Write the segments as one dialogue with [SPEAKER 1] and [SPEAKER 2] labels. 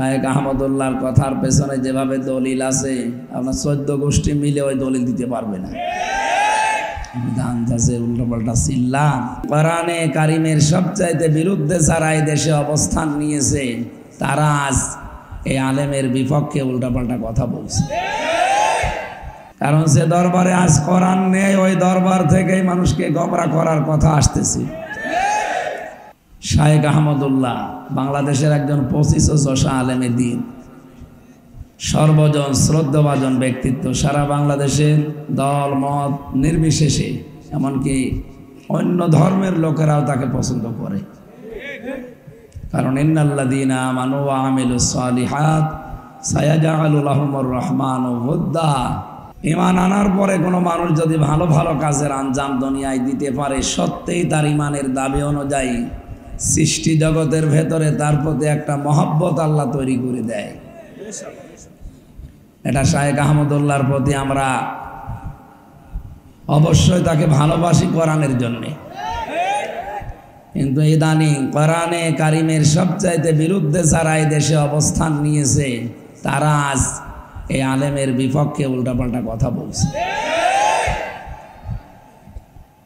[SPEAKER 1] শায়েখ আহমদুল্লাহর কথার পেছনে যেভাবে দলিল আছে আপনার 14 গোষ্ঠী মিলে ওই দলিল দিতে পারবে না। উল্টোপাল্টা চিল্লাম। কোরআনে কারিমের সবচাইতে বিরুদ্ধে যারা এই দেশে অবস্থান নিয়েছে তারা আজ এই আলেমের বিপক্ষে উল্টাপাল্টা কথা বলছে। কারণ সে দরবারে আজ কোরআন নেই, ওই দরবার থেকেই মানুষকে গোমরা করার কথা আসতেছে। শায়েখ আহমদুল্লাহ বাংলাদেশের একজন 25 যশা আলেমে দ্বীন, সর্বজন শ্রদ্ধাভাজন ব্যক্তিত্ব। সারা বাংলাদেশের দল মত নির্বিশেষে এমনকি অন্য ধর্মের লোকেরাও তাকে পছন্দ করে। কারণ ইন্নাল্লাযীনা আমানু ওয়া আমিলুস সালিহাত সায়াজআলু লাহুমুর রাহমানু ওয়ুদ্দা। ঈমান আনার পরে কোনো মানুষ যদি ভালো ভালো কাজের আঞ্জাম দুনিয়ায় দিতে পারে, সত্যিই তার ঈমানের দাবি অনুযায়ী সৃষ্টি জগতের ভেতরে তার প্রতি একটা মহব্বত আল্লাহ তৈরি করে দেয়। এটা শায়েখ আহমদুল্লাহর প্রতি আমরা অবশ্যই তাকে ভালোবাসি কোরআনের জন্য। কিন্তু ইদানিং কোরআনে কারিমের সবচাইতে বিরুদ্ধে যারা এই দেশে অবস্থান নিয়েছে তারা আজ এই আলেমের বিপক্ষে উল্টাপাল্টা কথা বলছে।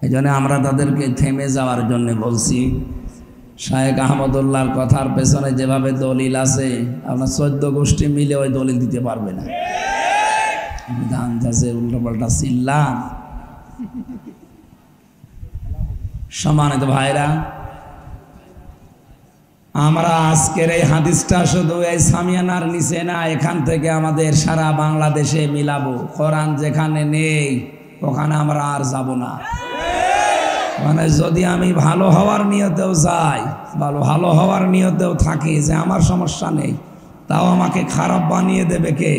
[SPEAKER 1] এই জন্য আমরা তাদেরকে থেমে যাওয়ার জন্য বলছি। শায়েখ আহমদুল্লাহর কথার পেছনে যেভাবে দলিল আছে আপনার 14 গোষ্ঠী মিলে ওই দলিল দিতে পারবে না। উল্টোপাল্টা চিল্লাম। সম্মানিত ভাইরা, আমরা আজকের এই হাদিসটা শুধু এই সামিয়ানার নিচে না, এখান থেকে আমাদের সারা বাংলাদেশে মিলাবো। কোরআন যেখানে নেই ওখানে আমরা আর যাব না। মানে যদি আমি ভালো হওয়ার নিয়তেও যাই, ভালো হওয়ার নিয়তেও থাকি যে আমার সমস্যা নেই, তাও আমাকে খারাপ বানিয়ে দেবে কে?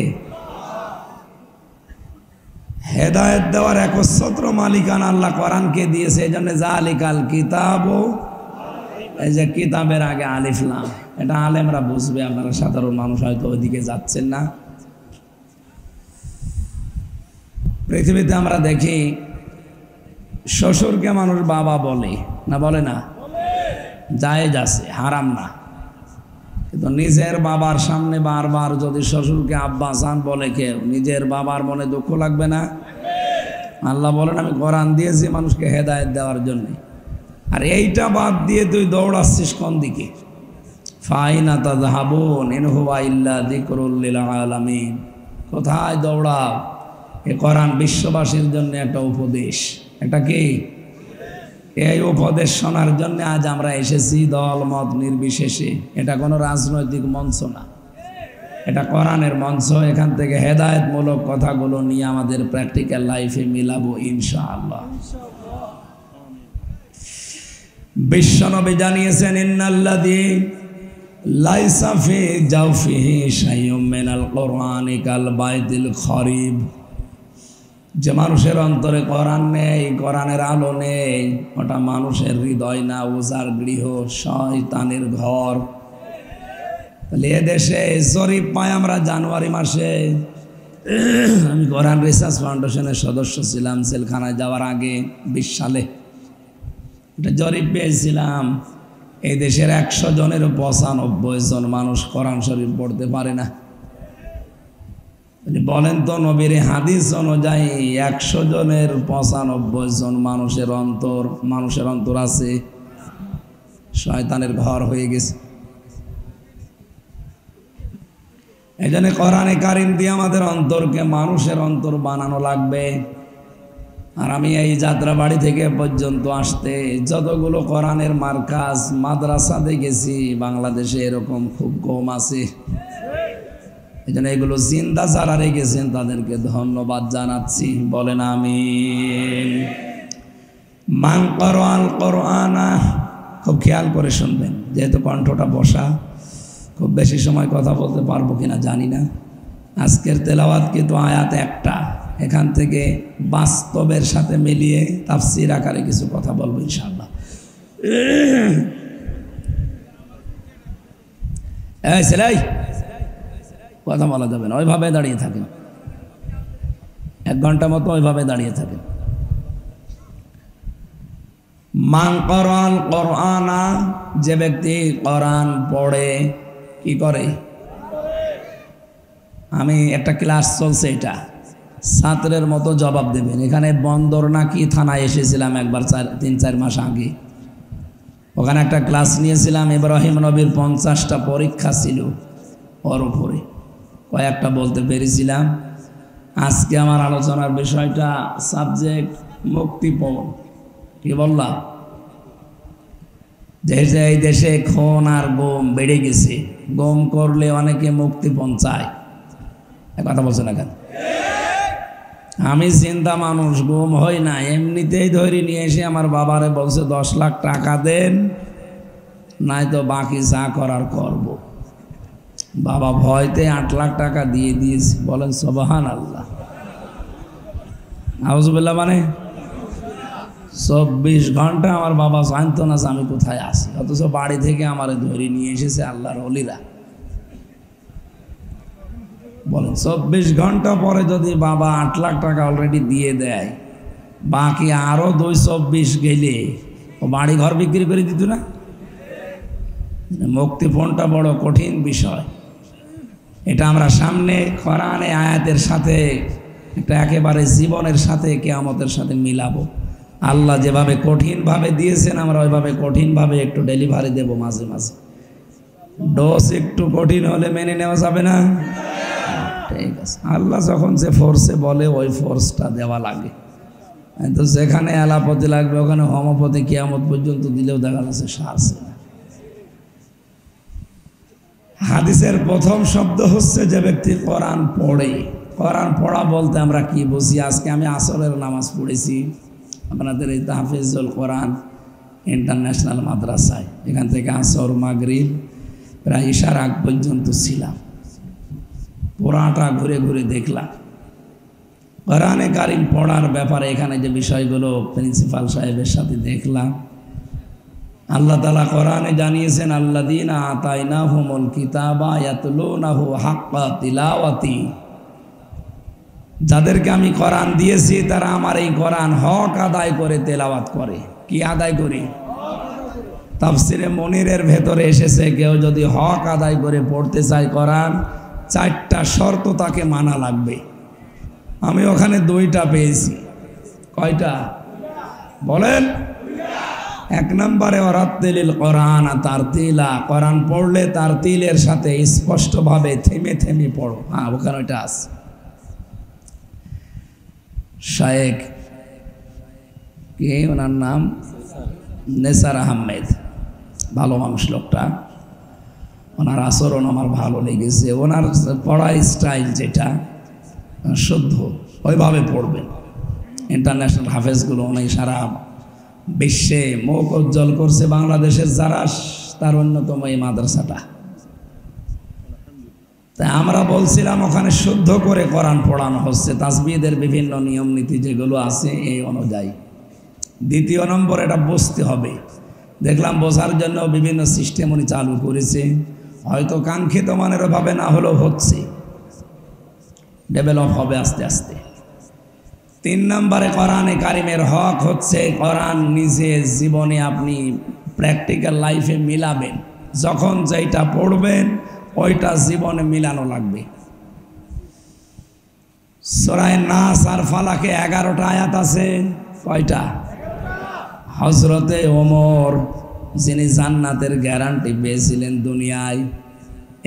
[SPEAKER 1] হেদায়েত দেওয়ার একচ্ছত্র মালিকানা আল্লাহ কোরআনকে দিয়েছে। এই জন্য জালিকাল কিতাবু, এই যে কিতাবের আগে আলিফ লাম, এটা আলেমরা বুঝবে, আপনারা সাধারণ মানুষ হয়তো ওইদিকে যাচ্ছেন না। পৃথিবীতে আমরা দেখি শ্বশুরকে মানুষ বাবা বলে না, বলে না? জায়েজ আছে, হারাম না। কিন্তু নিজের বাবার সামনে বারবার যদি শ্বশুরকে আব্বা জান বলে কেউ, নিজের বাবার মনে দুঃখ লাগবে না? আল্লাহ বলেন আমি কোরআন দিয়েছি মানুষকে হেদায়েত দেওয়ার জন্য, আর এইটা বাদ দিয়ে তুই দৌড়াচ্ছিস কোন দিকে? ফাইনা তাযহাবুন ইন হুয়া ইল্লা যিকরুল লিল আলামিন। কোথায় দৌড়াও? এ কোরআন বিশ্ববাসীর জন্য একটা উপদেশ। এটা কি? এই উপদেশ শোনার জন্য আজ আমরা এসেছি দল মত নির্বিশেষে। এটা কোনো রাজনৈতিক মঞ্চ না, এটা কোরআনের মঞ্চ। এখান থেকে হেদায়েতমূলক কথাগুলো নিয়ে আমাদের প্র্যাকটিক্যাল লাইফে মিলাবো ইনশাআল্লাহ। বিশ্বনবী জানিয়েছেন ইন্নাল্লাযী লাইসা ফি জাওফিহি শাইউম মিনাল কুরআনি কাল বাইতিল খরিব। যে মানুষের অন্তরে কোরআন নেই, কোরআনের আলো নেই, ওটা মানুষের হৃদয় না, উজাড় গৃহ, শয়তানের ঘর। তাহলে এদেশে জরিপ পাই আমরা জানুয়ারি মাসে। আমি কোরআন রিসার্চ ফাউন্ডেশনের সদস্য ছিলাম জেলখানায় যাওয়ার আগে 20 সালে। এটা জরিপ পেয়েছিলাম, এই দেশের 100 জনের 95 জন মানুষ কোরআন শরীফ পড়তে পারে না। বলেন তো নবীর হাদিস অনুযায়ী 100 জনের 95 জন মানুষের অন্তর আছে শয়তানের ঘর হয়ে গেছে। এই জন্য কোরআনে কারিম দিয়ে আমাদের অন্তরকে মানুষের অন্তর বানানো লাগবে। আর আমি এই যাত্রাবাড়ি থেকে পর্যন্ত আসতে যতগুলো কোরআনের মার্কাজ মাদ্রাসা দেখেছি বাংলাদেশে এরকম খুব কম আছে। এই জন্য এগুলো জিন্দা যারা রেখেছেন তাদেরকে ধন্যবাদ জানাচ্ছি। বলেন আমিন। মান ক্বারাআল কোরআনা, খুব খেয়াল করে শুনবেন, যেহেতু কণ্ঠটা বসা, খুব বেশি সময় কথা বলতে পারবো কিনা জানি না। আজকের তেলাওয়াত কিন্তু আয়াত একটা, এখান থেকে বাস্তবের সাথে মিলিয়ে তাফসীর আকারে কিছু কথা বলবো ইনশাআল্লাহ। এই ছেলে, কথা বলা যাবে না, ওইভাবে দাঁড়িয়ে থাকেন, 1 ঘন্টা মতো ওইভাবে দাঁড়িয়ে থাকেন। মান ক্বারাআল কোরআনা, যে ব্যক্তি কোরআন পড়ে, কি করে? আমি একটা ক্লাস চলছে, এটা ছাত্রের মতো জবাব দেবেন। এখানে বন্দর নাকি থানায় এসেছিলাম একবার 3-4 মাস আগে। ওখানে একটা ক্লাস নিয়েছিলাম, ইব্রাহিম নবীর 50টা পরীক্ষা ছিল, ওর উপরে কয়েকটা বলতে পেরেছিলাম। আজকে আমার আলোচনার বিষয়টা সাবজেক্ট মুক্তিপণ। কি বললাম? যে এই দেশে খুন আর গুম বেড়ে গেছে, গুম করলে অনেকে মুক্তিপণ চায়, কথা বলছে না কেন? আমি চিন্তা মানুষ, গুম হই না, এমনিতেই ধরে নিয়ে এসে আমার বাবারে বলছে 10 লাখ টাকা দেন, নাই তো বাকি যা করার করব। বাবা ভয়তে 8 লাখ টাকা দিয়ে দিয়েছে। বলেন সুবহানাল্লাহ। আউযুবিল্লাহ। মানে 24 ঘন্টা আমার বাবা জানতো না যে আমি কোথায় আছি, অথচ বাড়ি থেকে আমারে ধরে নিয়ে এসেছে আল্লাহর ওলিরা। বলেন 24 ঘন্টা পরে যদি বাবা 8 লাখ টাকা অলরেডি দিয়ে দেয়, বাকি আরো 224 গেলে ও বাড়ি ঘর বিক্রি করে দিত না? মুক্তিপণটা বড় কঠিন বিষয়। এটা আমরা সামনে কোরআনে আয়াতের সাথে এটা একেবারে জীবনের সাথে, কিয়ামতের সাথে মিলাবো। আল্লাহ যেভাবে কঠিনভাবে দিয়েছেন, আমরা ওইভাবে কঠিনভাবে একটু ডেলিভারি দেব মাঝে মাঝে। ডোজ একটু কঠিন হলে মেনে নেওয়া যাবে না? ঠিক আছে, আল্লাহ যখন যে ফোর্সে বলে ওই ফোর্সটা দেওয়া লাগে। তো যেখানে এলাপতি লাগবে ওখানে হোমোপতি কিয়ামত পর্যন্ত দিলেও দেখা যাচ্ছে সারছে না। হাদিসের প্রথম শব্দ হচ্ছে যে ব্যক্তি কোরআন পড়ে। কোরআন পড়া বলতে আমরা কি বুঝি? আজকে আমি আসরের নামাজ পড়েছি আপনাদের এই তাহফিজুল কোরআন ইন্টারন্যাশনাল মাদ্রাসায়। এখান থেকে আসর মাগরিব প্রায় ইশার আগ পর্যন্ত ছিলাম, পুরাটা ঘুরে ঘুরে দেখলাম। কোরআনে কারিম পড়ার ব্যাপারে এখানে যে বিষয়গুলো প্রিন্সিপাল সাহেবের সাথে দেখলাম, আল্লাহ তাআলা কোরআনে জানিয়েছেন আল্লাযীনা আতাইনাহুমুল কিতাবা ইয়াতলুনাহু হাক্কা তিলাওয়াতি। যাদেরকে আমি কোরআন দিয়েছি তারা আমার এই কোরআন হক আদায় করে তেলাওয়াত করে। কি আদায় করে? তাফসিরে মনিরের ভেতরে এসেছে, কেউ যদি হক আদায় করে পড়তে চায় কোরআন, 4টা শর্ত তাকে মানা লাগবে। আমি ওখানে 2টা পেয়েছি। কয়টা বলেন? 1 নম্বরে ওয়ারাত্তিলিল কোরআন তারতিলা, কোরআন পড়লে তারতিলের সাথে স্পষ্টভাবে থেমে থেমে পড়ো। হ্যাঁ, ওখানে ওইটা আছে। শায়েখ কে ওনার নাম? নেসার আহমেদ, ভালো মানুষ লোকটা। ওনার আচরণ আমার ভালো লেগেছে। ওনার পড়ার স্টাইল যেটা শুদ্ধ, ওইভাবে পড়বেন। ইন্টারন্যাশনাল হাফেজগুলো অনেক সারা বিশ্বে মুখ উজ্জ্বল করছে। বাংলাদেশের যারা তার অন্যতম এই মাদ্রাসাটা। তাই আমরা বলছিলাম ওখানে শুদ্ধ করে কোরআন পড়ানো হচ্ছে, তাসবিহের বিভিন্ন নিয়ম নীতি যেগুলো আছে এই অনুযায়ী। 2 নম্বর, এটা বুঝতে হবে। দেখলাম বোঝার জন্য বিভিন্ন সিস্টেম উনি চালু করেছে, হয়তো কাঙ্ক্ষিত মানের ভাবে না হলেও হচ্ছে, ডেভেলপ হবে আস্তে আস্তে। 3 নম্বরে কোরআনে কারিমের হক হচ্ছে কোরআন নিজে জীবনে আপনি প্র্যাকটিক্যাল লাইফে মিলাবেন। যখন যেটা পড়বেন ওইটা জীবনে মিলানো লাগবে। সূরা নাস আর ফালাকে 11টা আয়াত আছে। কয়টা? হযরতে ওমর, যিনি জান্নাতের গ্যারান্টি পেয়েছিলেন দুনিয়ায়,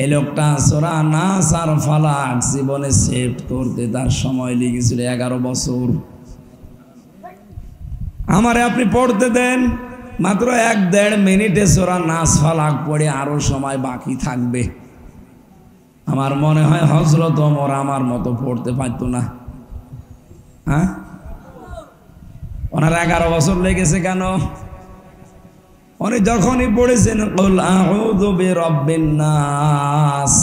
[SPEAKER 1] এই লোকটা সূরা নাস আর ফালাক জীবনে সেভ করতে তার সময় লেগেছিল 11 বছর। আমারে আপনি পড়তে দেন, মাত্র 1-1.5 মিনিটে সূরা নাস ফালাক পড়ে আরো সময় বাকি থাকবে। আমার মনে হয় হযরত ওমর আমার মতো পড়তে পারতো না। হ্যাঁ, ওনার 11 বছর লেগেছে কেন? উনি যখনই পড়েছেন কুল আউযু বিরাব্বিন নাস,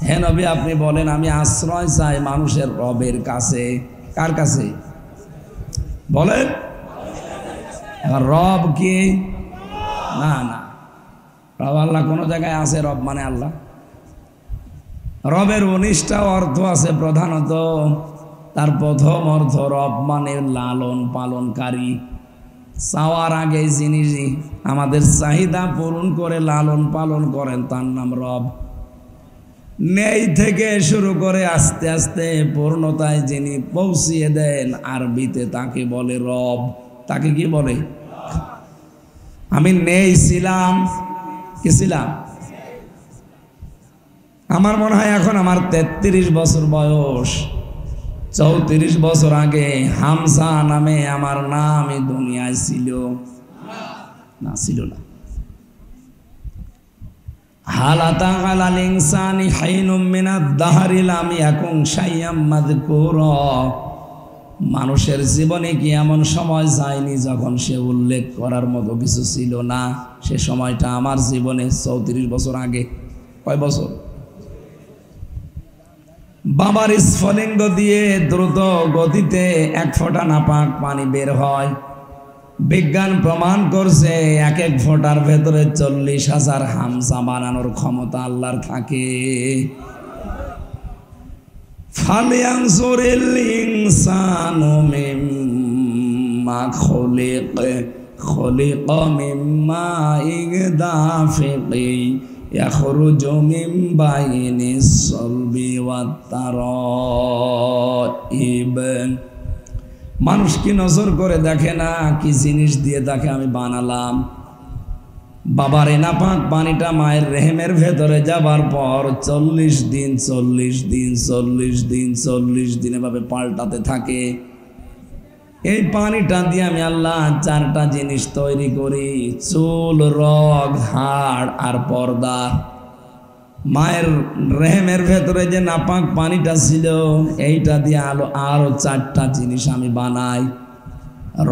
[SPEAKER 1] হে নবী আপনি বলেন আমি আশ্রয় চাই মানুষের রবের কাছে। কার কাছে বলেন? রব কি? না না, রব আল্লাহ কোন জায়গায় আছে? রব মানে আল্লাহ। রবের 19টা অর্থ আছে। প্রধানত তার প্রথম অর্থ রব মানে লালন পালনকারী। চাওয়ার আগে যিনি আমাদের চাহিদা পূরণ করে লালন পালন করেন তার নাম রব। নেই থেকে শুরু করে আস্তে আস্তে পূর্ণতায় যিনি পৌঁছিয়ে দেন, আরবিতে তাকে বলে রব। তাকে কি বলে? আমি নেই ছিলাম, কি ছিলাম? আমার মনে হয় এখন আমার 33 বছর বয়স। 34 বছর আগে হামজা নামে আমার নাম এই দুনিয়ায় ছিল না? ছিল না। হালাতা আলাল ইনসানি হাইনুম মিনাদ দাহরি লাম ইয়াকুন শাইয়াম মাযকুরা। মানুষের জীবনে কি এমন সময় যায়নি যখন সে উল্লেখ করার মতো কিছু ছিল না? সে সময়টা আমার জীবনে 34 বছর আগে। কয় বছর? বাবার স্ফলিঙ্গ দিয়ে দ্রুত গতিতে 1 ফোঁটা নাপাক পানি বের হয়। বিজ্ঞান প্রমাণ করছে 1 ফোঁটার ভেতরে 40,000 হামজা বানানোর ক্ষমতা আল্লাহর থাকে। ফালিয়ানজুরিল ইনসানু মিম্মা খুলিকা মিম্মা ইগদাফিকি ইয়াখরুজু মিন বাইনিস সালবি ওয়াত তারাইব। মানুষ কি নজর করে দেখে না কি জিনিস দিয়ে তাকে আমি বানালাম? বাবার নাপাক পানিটা মায়ের রেহেমের ভেতরে যাবার পর 40 দিন 40 দিন 40 দিন 40 দিন এভাবে পাল্টাতে থাকে। এই পানিটা দিয়ে আমি আল্লাহ 4টা জিনিস তৈরি করি: চুল, রগ, হাড় আর পর্দা। মায়ের রেহেমের ভেতরে যে নাপাক পানিটা ছিল এইটা দিয়ে আরো 4টা জিনিস আমি বানাই: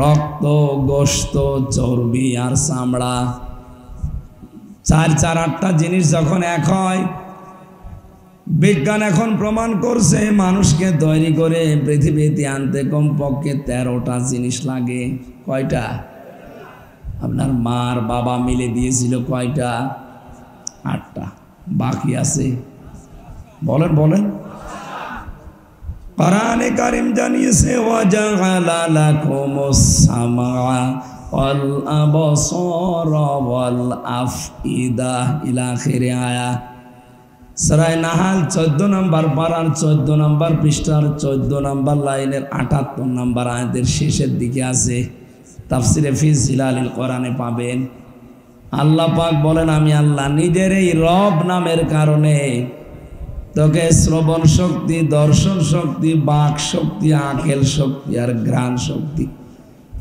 [SPEAKER 1] রক্ত, গোশত, চর্বি আর চামড়া। 4 8টা জিনিস যখন এক হয়, বিজ্ঞান এখন প্রমাণ করছে মানুষকে তৈরি করে পৃথিবীতে আনতে কমপক্ষে 13টা জিনিস লাগে। কয়টা? আপনার মার বাবা মিলে দিয়েছিল কয়টা? 8টা। বাকি আছে? বলেন বলেন। কোরআনে কারীম জানিয়েছে ওয়াজাআলা লাকুমুস সামআ ওয়াল আবসারা ওয়াল আফইদা ইলা আখির আয়া। সূরা নাহাল 14 নম্বর পারার 14 নম্বর পৃষ্ঠার 14 নম্বর লাইনের 78 নম্বর আয়াতের শেষের দিকে আছে। তাফসিরে ফি জিলালিল কোরআনে পাবেন। আল্লাহ পাক বলেন, আমি আল্লাহ নিজের এই রব নামের কারণে তোকে শ্রবণ শক্তি, দর্শন শক্তি, বাক শক্তি, আকেল শক্তি আর ঘ্রাণ শক্তি,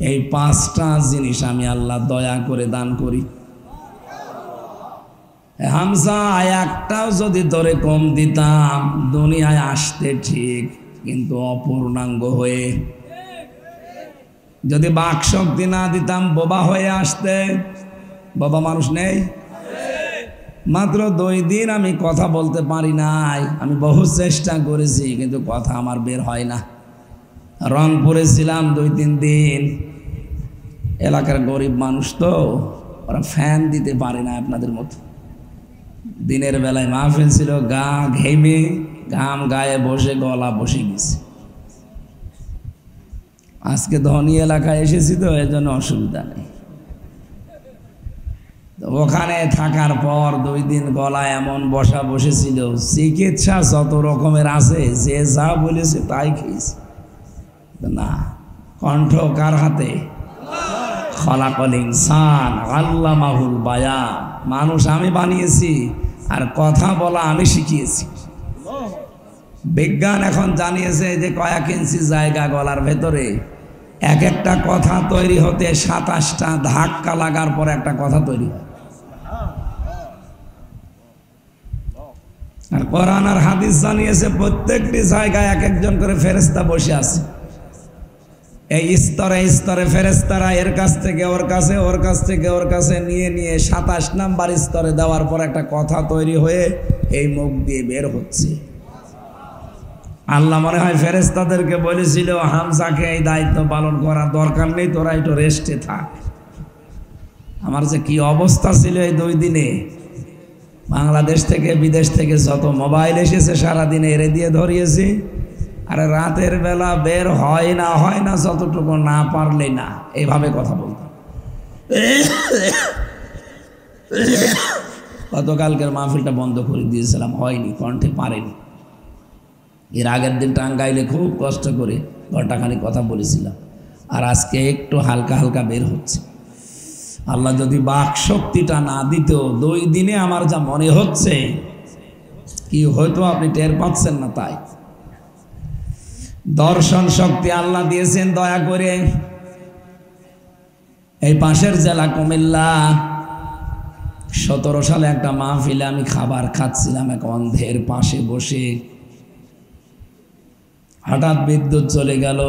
[SPEAKER 1] এই 5টা জিনিস আমি আল্লাহ দয়া করে দান করি। হামজা একটাও যদি তোরে কম দিতাম দুনিয়ায় আসতে ঠিক, কিন্তু অপূর্ণাঙ্গ হয়ে। যদি বাক শক্তি না দিতাম বোবা হয়ে আসতে। বাবা মানুষ নেই? মাত্র 2 দিন আমি কথা বলতে পারি নাই। আমি বহু চেষ্টা করেছি কিন্তু কথা আমার বের হয় না। রংপুরে ছিলাম 2-3 দিন। এলাকার গরিব মানুষ তো, ওরা ফ্যান দিতে পারে না আপনাদের মতো। দিনের বেলায় মাহফিল ছিল, গা ঘেমে ঘাম গায়ে বসে গলা বসে গেছে। আজকে ধনী এলাকায় এসেছি তো এজন্য অসুবিধা নেই। ওখানে থাকার পর 2 দিন গলা এমন বসা বসেছিল, চিকিৎসা যত রকমের আছে যে যা বলেছে তাই খেয়েছে। না, কণ্ঠ কার হাতে? খলাকল ইনসান আল্লামাহুল বায়ান। মানুষ আমি বানিয়েছি আর কথা বলা আমি শিখিয়েছি। বিজ্ঞান এখন জানিয়েছে যে কয়েক ইঞ্চি জায়গা গলার ভেতরে, একটা কথা তৈরি হতে 27টা ধাক্কা লাগার পর একটা কথা তৈরি হয়। আর কোরআন আর হাদিস জানিয়েছে প্রত্যেকটি জায়গায় একজন করে ফেরেশতা বসে আছে। এই স্তরে স্তরে ফেরেশতারা এর কাছ থেকে ওর কাছে, ওর কাছ থেকে ওর কাছে নিয়ে নিয়ে 27 নাম্বার স্তরে দেওয়ার পর একটা কথা তৈরি হয়ে এই মুখ দিয়ে বের হচ্ছে। আল্লাহ মনে হয় ফেরেশতাদেরকে বলেছিল, হামজাকে এই দায়িত্ব পালন করার দরকার নেই, তোরা একটু রেস্টে থাক। আমার যে কি অবস্থা ছিল এই 2 দিনে। বাংলাদেশ থেকে বিদেশ থেকে যত মোবাইল এসেছে সারাদিনে এরে দিয়ে ধরিয়েছি। আর রাতের বেলা বের হয় না যতটুকু না পারলে না, এইভাবে কথা বলতাম। গতকালকের মাহফিলটা বন্ধ করে দিয়েছিলাম, হয়নি, কণ্ঠে পারেনি। এর আগের দিন টাঙ্গাইলে খুব কষ্ট করে ঘন্টাখানি কথা বলেছিলাম, আর আজকে একটু হালকা হালকা বের হচ্ছে। আল্লাহ যদি বাক শক্তিটা না দিত, 2 দিনে আমার যা মনে হচ্ছে কি হয়তো আপনি টের পাচ্ছেন না। তাই দর্শন শক্তি আল্লাহ দিয়েছেন দয়া করে। এই পাশের জেলা কুমিল্লা, 17 সালে একটা মাহফিলে আমি খাবার খাচ্ছিলাম এক অন্ধের পাশে বসে, হঠাৎ বিদ্যুৎ চলে গেল।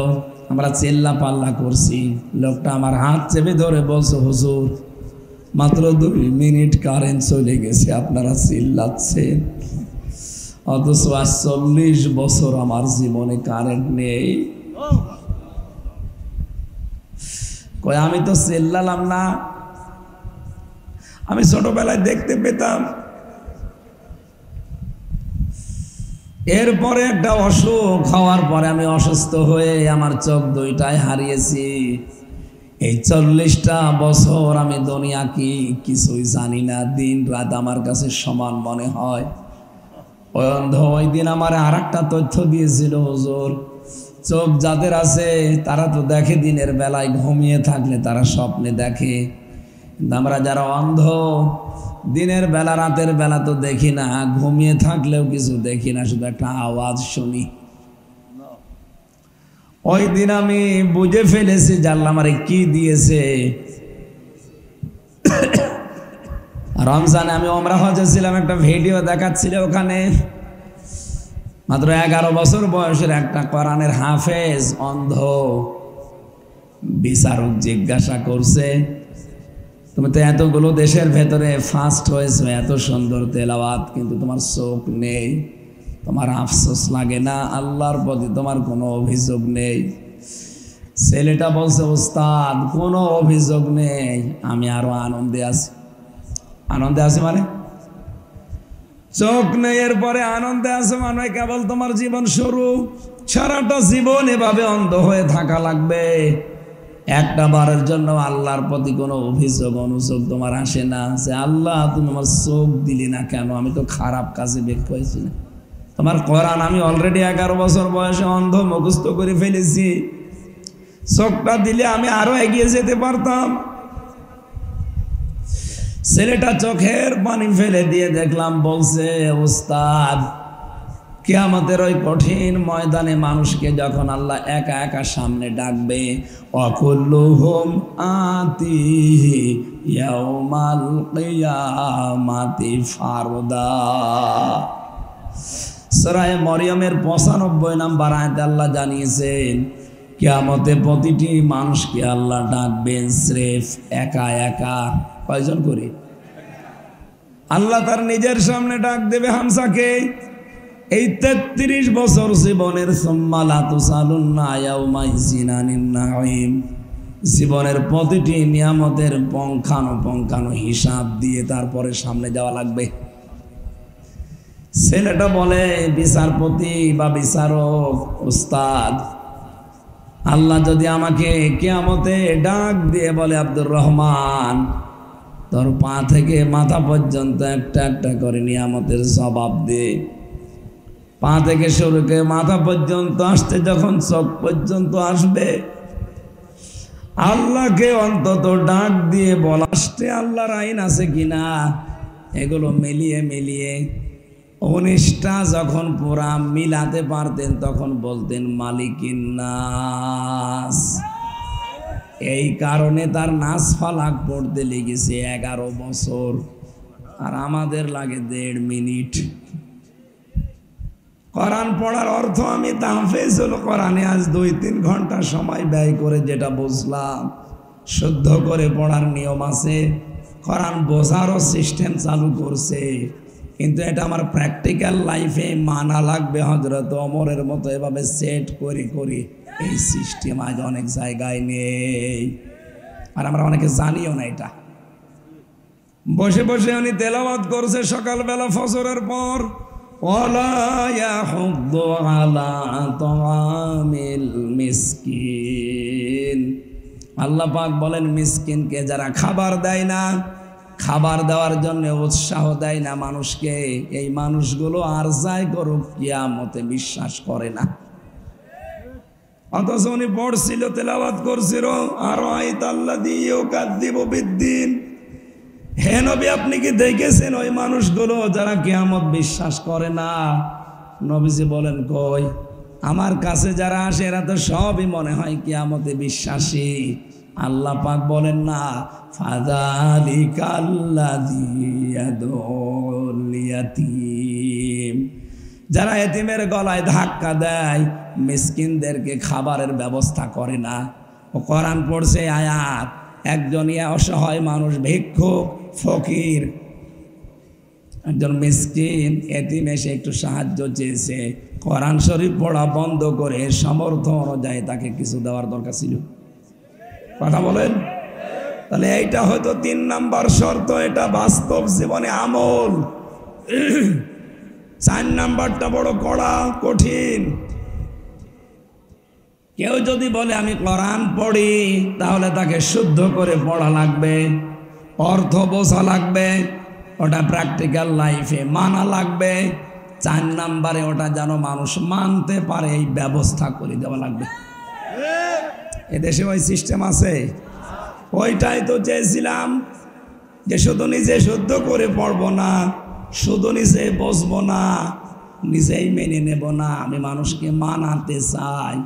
[SPEAKER 1] আমরা চিল্লা পাল্লা করছি, লোকটা আমার হাত চেপে ধরে বলছে, হুজুর মাত্র 2 মিনিট কারেন্ট চলে গেছে, আপনারা চিল্লাচ্ছেন, অথচ আজ 40 বছর আমার জীবনে কারেন্ট নেই। কই আমি তো চিল্লালাম না, আমি ছোটবেলায় দেখতে পেতাম। এরপরে একটা অসুখ হওয়ার পরে আমি অসুস্থ হয়ে আমার চোখ 2টাই হারিয়েছি। এই 40টা বছর আমি দুনিয়া কি কিছুই জানি না, দিন রাত আমার কাছে সমান মনে হয়। ওই অন্ধ ওই দিন আমার আর একটা তথ্য দিয়েছিল, হুজুর চোখ যাদের আছে তারা তো দেখে দিনের বেলায়, ঘুমিয়ে থাকলে তারা স্বপ্নে দেখে, কিন্তু আমরা যারা অন্ধ দিনের বেলা রাতের বেলা তো দেখি না, ঘুমিয়ে থাকলেও কিছু দেখি না, শুধু একটা আওয়াজ শুনি। ওই দিন আমি বুঝে ফেলেছি যে আল্লাহ আমারে কি দিয়েছে। রমজানে আমি ওমরা হজে ছিলাম, একটা ভিডিও দেখাচ্ছিল, ওখানে মাত্র 11 বছর বয়সের একটা কোরআনের হাফেজ অন্ধ, বিচারক জিজ্ঞাসা করছে, তুমি তো এতগুলো দেশের ভেতরে ফার্স্ট হয়েছো, এত সুন্দর তেলাওয়াত, কিন্তু তোমার চোখ নেই, তোমার আফসোস লাগে না? আল্লাহর প্রতি তোমার কোনো অভিযোগ নেই? ছেলেটা বলছে, উস্তাদ কোনো অভিযোগ নেই, আমি আরো আনন্দে আছি। আনন্দে আছে মানে চোখ নেই, এরপরে আনন্দে আছে মানে কেবল তোমার জীবন শুরু, সারাটা জীবন এভাবে অন্ধ হয়ে থাকা লাগবে। একটা বারের জন্য আল্লাহর প্রতি কোনো অভিযোগ অনুযোগ তোমার আসে না যে আল্লাহ তুমি আমার চোখ দিলি না কেন, আমি তো খারাপ কাজে বের হয়েছি না। তোমার কোরআন আমি অলরেডি 11 বছর বয়সে অন্ধ মুখস্থ করে ফেলেছি, চোখটা দিলে আমি আরো এগিয়ে যেতে পারতাম। ছেলেটা চোখের পানি ফেলে দিয়ে দেখলাম বলছে, উস্তাদ কিয়ামতের ওই কঠিন ময়দানে মানুষকে যখন আল্লাহ একা একা সামনে ডাকবে, ওয়াকুল্লুহুম আতিহি ইয়াউমাল কিয়ামাতি ফারদা। সূরা মরিয়মের 95 নম্বর আয়াতে আল্লাহ জানিয়েছেন, কিয়ামতে প্রতিটি মানুষকে আল্লাহ ডাকবেন স্রেফ একা একা। কয়জন করে? আল্লাহ তার নিজের সামনে ডাক দেবে হামসাকে। এই 33 বছর জীবনের জীবনের প্রতিটি নিয়ামতের পঙ্খানো হিসাব দিয়ে তারপরে সামনে যাওয়া লাগবে। ছেলেটা বলে, বিচারপতি বা বিচারক, উস্তাদ আল্লাহ যদি আমাকে কিয়ামতে ডাক দিয়ে বলে, আব্দুর রহমান তোর পা থেকে মাথা পর্যন্ত একটা একটা করে নিয়ামতের জবাব দে, পা থেকে শুরু করে মাথা পর্যন্ত আসতে যখন চোখ পর্যন্ত আসবে, আল্লাহকে অন্তত ডাক দিয়ে বলা, আসতে আল্লাহর আইন আছে কিনা এগুলো মিলিয়ে মিলিয়ে 19টা যখন পুরা মিলাতে পারতেন তখন বলতেন মালিকিন নাস। এই কারণে তার নাস ফালাক পড়তে লেগেছে 11 বছর, আর আমাদের লাগে 1.5 মিনিট। কোরআন পড়ার অর্থ আমি তাহফিজ হলো কোরআনে আজ 2-3 ঘন্টা সময় ব্যয় করে যেটা বুঝলাম, শুদ্ধ করে পড়ার নিয়ম আছে, কোরআন বোঝারও সিস্টেম চালু করছে, কিন্তু এটা আমার প্র্যাকটিক্যাল লাইফে মানা লাগবে। হযরত ওমরের মতো এভাবে সেট করে করে এই সিস্টেম আজ অনেক জায়গায় নেই, আর আমরা অনেকে জানিও না। এটা বসে বসে উনি তেলাওয়াত করছে সকালবেলা ফজরের পর, ওয়ালা ইয়াহুদ্দু আলা তাআমিল মিসকিন। আল্লাহ পাক বলেন, মিসকিনকে যারা খাবার দেয় না, খাবার দেওয়ার জন্য উৎসাহ দেয় না মানুষকে, এই মানুষগুলো আর যাই করুক কিয়ামতে বিশ্বাস করে না। অথচ উনি পড়ছিল, তেলাওয়াত করছিল, আর আল্লাযী ইউকাযযিবু বিদ্দীন। হে নবী, আপনি কি দেখেছেন ওই মানুষগুলো যারা কিয়ামত বিশ্বাস করে না? নবীজি বলেন, কই, আমার কাছে যারা আসে এরা তো সবই মনে হয় কিয়ামতে বিশ্বাসী। আল্লাহ পাক বলেন না, ফাযালিকাল্লাযী ইয়াদউল ইয়াতীম, যারা এতিমের গলায় ধাক্কা দেয়, মিসকিনদেরকে খাবারের ব্যবস্থা করে না। ও কোরআন পড়ছে আয়াত, একজন অসহায় মানুষ, ভিক্ষুক, ফকির, একজন মিসকিন এতিম এসে একটু সাহায্য চেয়েছে, কোরআন শরীফ পড়া বন্ধ করে সামর্থ্য অনুযায়ী তাকে কিছু দেওয়ার দরকার ছিল। কথা বলেন? তাহলে এইটা হয়তো 3 নাম্বার শর্ত, এটা বাস্তব জীবনে আমল। 4 নাম্বারটা বড় কড়া, কঠিন। কেউ যদি বলে আমি কোরআন পড়ি, তাহলে তাকে শুদ্ধ করে পড়া লাগবে, অর্থ বোঝা লাগবে, ওটা প্র্যাকটিক্যাল লাইফে মানা লাগবে। 4 নাম্বারে ওটা যেন মানুষ মানতে পারে এই ব্যবস্থা করে দেওয়া লাগবে। এদেশে ওই সিস্টেম আছে? ওইটাই তো চেয়েছিলাম, যে শুধু নিজে শুদ্ধ করে পড়বো না, শুধু নিজে বসবো না, নিজেই মেনে নেব না, আমি মানুষকে মানাতে চাই।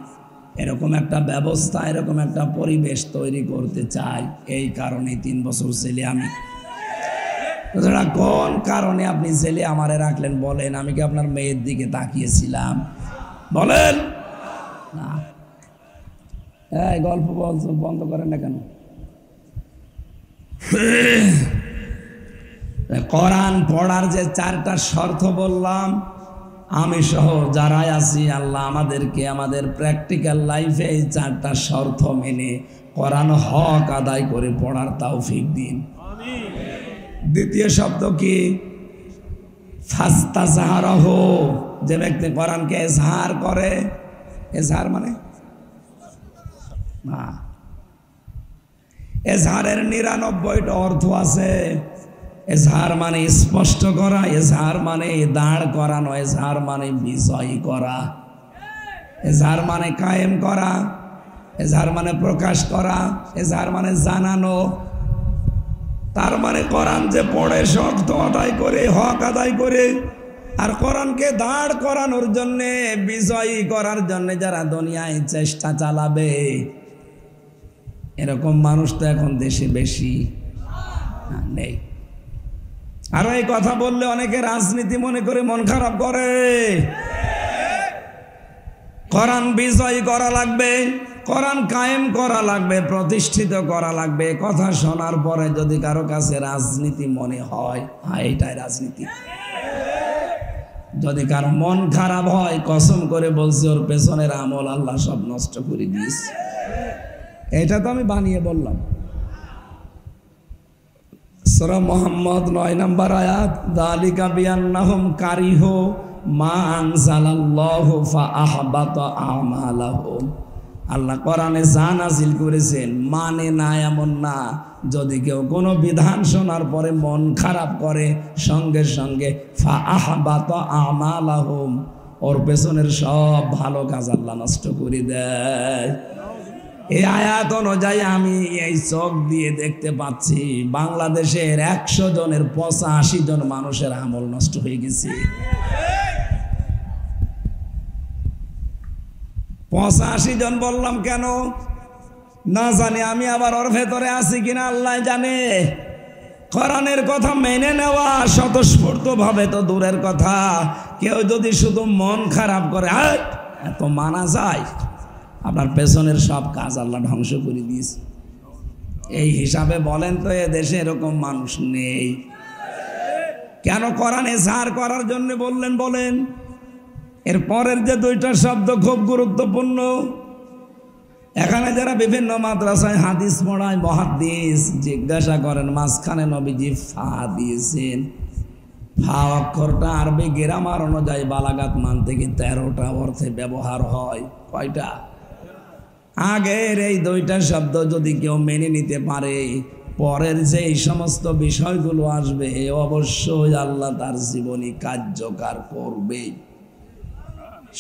[SPEAKER 1] এরকম একটা ব্যবস্থা, এরকম একটা পরিবেশ তৈরি করতে চাই। এই কারণে 3 বছর ছেলে আমি। কোন কারণে আপনি ছেলে আমারে রাখলেন বলেন? আমি কি আপনার মেয়ের দিকে তাকিয়েছিলাম? বলেন না। এই গল্প বলছো, বন্ধ করেন না কেন? কোরআন পড়ার যে 4টা শর্ত বললাম, আমি সহ যারাই আছি, আল্লাহ আমাদেরকে আমাদের প্র্যাকটিক্যাল লাইফে এই 4টা শর্ত মেনে কোরআন হক আদায় করে পড়ার তৌফিক দিন। দ্বিতীয় শব্দ কি? ফাস্তাযহারাহু, যে ব্যক্তি কোরআনকে ইজহার করে। ইজহার মানে না, এজহারের 99টা অর্থ আছে। এজহার মানে স্পষ্ট করা, এজহার মানে দাঁড় করানো, এজহার মানে বিজয় করা, এজহার মানে কায়েম করা, এজহার মানে প্রকাশ করা, এজহার মানে জানানো। তার মানে কোরআন যে পড়ে শর্ত আদায় করে, হক আদায় করে, আর কোরআনকে দাঁড় করানোর জন্যে, বিজয়ী করার জন্য যারা দুনিয়ায় চেষ্টা চালাবে, এরকম মানুষ তো এখন দেশে বেশি নেই। আর এই কথা বললে অনেকে রাজনীতি মনে করে মন খারাপ করে। কোরআন বিজয়ী করা লাগবে, কোরআন কায়েম করা লাগবে, প্রতিষ্ঠিত করা লাগবে। কথা শোনার পরে যদি কারো কাছে রাজনীতি মনে হয়, এটাই রাজনীতি। যদি কারো মন খারাপ হয়, কসম করে বলছি ওর পেছনের আমল আল্লাহ সব নষ্ট করে দিয়েছে। এটা তো আমি বানিয়ে বললাম। সূরা মুহাম্মদ 9 নম্বর আয়াত, যালিকা বিআন্নাহুম কারিহু মা আনজালাল্লাহু ফাআহবাতা আমালাহুম। আল্লাহ কোরআনে যা নাযিল করেছেন মানে না এমন না। যদি কেউ কোনো বিধান শোনার পরে মন খারাপ করে, সঙ্গে সঙ্গে ফাআহবাতা আমালাহুম, ওর পেছনের সব ভালো কাজ আল্লাহ নষ্ট করে দেয়। এই আয়াত অনুযায়ী আমি এই চোখ দিয়ে দেখতে পাচ্ছি বাংলাদেশের 100 জনের 85 জন মানুষের আমল নষ্ট হয়ে গেছে। 85 জন বললাম কেন না জানি, আমি আবার ওর ভেতরে আছি কিনা আল্লাহ জানে। কোরআনের কথা মেনে নেওয়া স্বতঃস্ফূর্ত ভাবে তো দূরের কথা, কেউ যদি শুধু মন খারাপ করে, এত মানা যায়? আপনার পেছনের সব কাজ আল্লাহ ধ্বংস করে দিয়েছে। এই হিসাবে বলেন তো এ দেশে এরকম মানুষ নেই কেন? কোরআন ইজহার করার জন্য বললেন, বলেন। এর পরের যে 2টা শব্দ খুব গুরুত্বপূর্ণ। এখানে যারা বিভিন্ন মাদ্রাসায় হাদিস পড়ায়, মুহাদ্দিস, জিজ্ঞাসা করেন মাঝখানে নবীজি ফা দিয়েছেন। ফা অক্ষরটা আরবি গ্রামার অনুযায়ী বালাগাত মান থেকে 13টা অর্থে ব্যবহার হয়। কয়টা? আগের এই 2টা শব্দ যদি কেউ মেনে নিতে পারে, পরের যে এই সমস্ত বিষয়গুলো আসবে অবশ্যই আল্লাহ তার জীবনী কার্যকর করবে।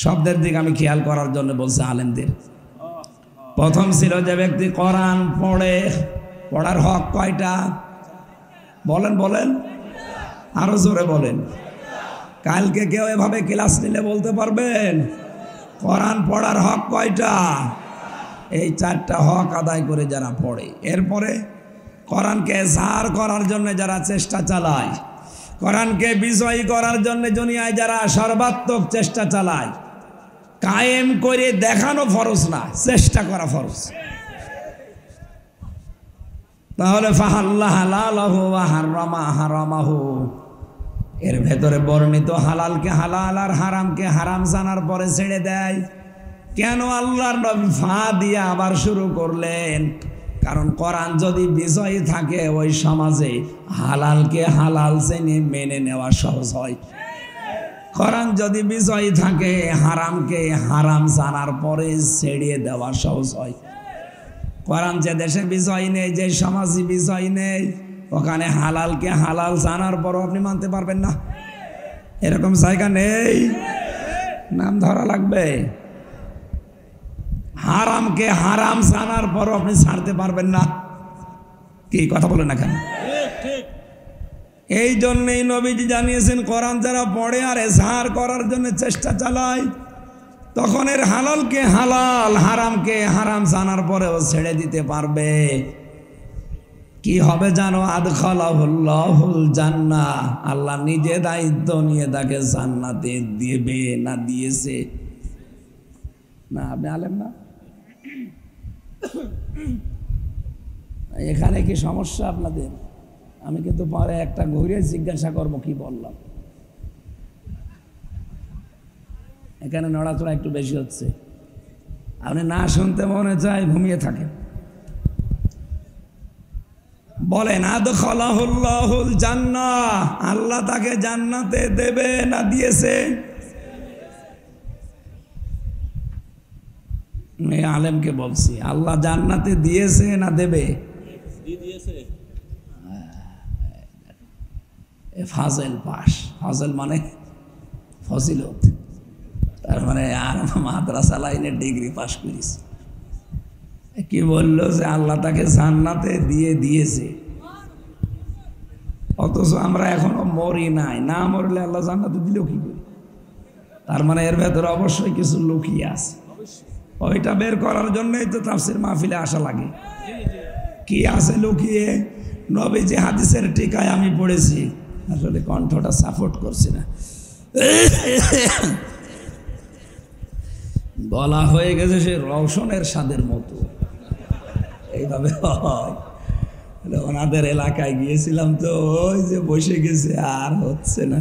[SPEAKER 1] শব্দের দিকে আমি খেয়াল করার জন্য বলছি আলেমদের। প্রথম ছিল যে ব্যক্তি কোরআন পড়ে, পড়ার হক কয়টা? বলেন বলেন, আরো জোরে বলেন। কালকে কেউ এভাবে ক্লাস নিলে বলতে পারবেন কোরআন পড়ার হক কয়টা? এই 4টা হক আদায় করে যারা পড়ে, এরপরে কোরআনকে জার করার জন্য যারা চেষ্টা চালায়, কোরআনকে বিজয়ী করার জন্য দুনিয়ায় যারা সর্বাত্মক চেষ্টা চালায়, কায়েম করে দেখানো ফরজ না, চেষ্টা করা ফরজ। তাহলে ফাহাল্লা হালালাহু ওয়া হারামা হারামাহু, এর ভেতরে বর্ণিত হালালকে হালাল আর হারামকে হারাম জানার পরে ছেড়ে দেয়। কেন আল্লাহর নবী ফা দিয়ে আবার শুরু করলেন? কারণ কোরআন যদি বিজয়ী থাকে ওই সমাজে হালালকে হালাল জেনে মেনে নেওয়া সহজ হয়। কোরআন যদি বিজয়ী থাকে হারামকে হারাম জানার পরে ছেড়ে দেওয়া সহজ হয়। কোরআন যে দেশে বিজয়ী নেই, যে সমাজে বিজয়ী নেই, ওখানে হালালকে হালাল জানার পরও আপনি মানতে পারবেন না। এরকম জায়গা নেই, নাম ধরা লাগবে। হারামকে হারাম জানার পরও আপনি ছাড়তে পারবেন না। কি কথা বলেন না কেন? এই জন্যই নবীজি জানিয়েছেন কোরআন যারা পড়ে আর এজহার করার জন্য চেষ্টা চালায়, তখন এর হালালকে হালাল হারামকে হারাম জানার পরেও ছেড়ে দিতে পারবে। কি হবে জানো? আদখালাহুল্লাহুল জান্নাহ, আল্লাহ নিজে দায়িত্ব নিয়ে তাকে জান্নাতে দেবে। না দিয়েছে না? আপনি আলেম না? এখানে কি সমস্যা আপনাদের? আমি কিন্তু পরে একটা ঘুরে জিজ্ঞাসা করব কি বললাম। এখানে নড়াচড়া একটু বেশি হচ্ছে, আপনি না শুনতে মনে চায় ঘুমিয়ে থাকেন। বলেন আদখালাহুল্লাহুল জান্নাহ, আল্লাহ তাকে জান্নাতে দেবে না দিয়েছে? এই আলেমকে বলছি, আল্লাহ জান্নাতে দিয়েছে না দেবে? ফাজেল পাস, ফাজেল মানে ফজিলত, তার মানে আর মাদ্রাসা লাইনের ডিগ্রি পাস করিস। কি বললো যে আল্লাহ তাকে জান্নাতে দিয়েছে, অথচ আমরা এখনো মরি নাই। না মরলে আল্লাহ জান্নাতে দিলেও কি করি? তার মানে এর ভেতরে অবশ্যই কিছু লুকিয়ে আছে। ওইটা বের করার জন্যই তো তাফসীর মাহফিলে আসা লাগে। কি আছে লুকিয়ে? নবীজি হাদিসের টিকায় আমি পড়েছি, আসলে কণ্ঠটা সাপোর্ট করছি না, গলা হয়ে গেছে সে রওশনের স্বাদের মতো, এইভাবে হয়। ওনাদের এলাকায় গিয়েছিলাম তো, ওই যে বসে গেছে আর হচ্ছে না,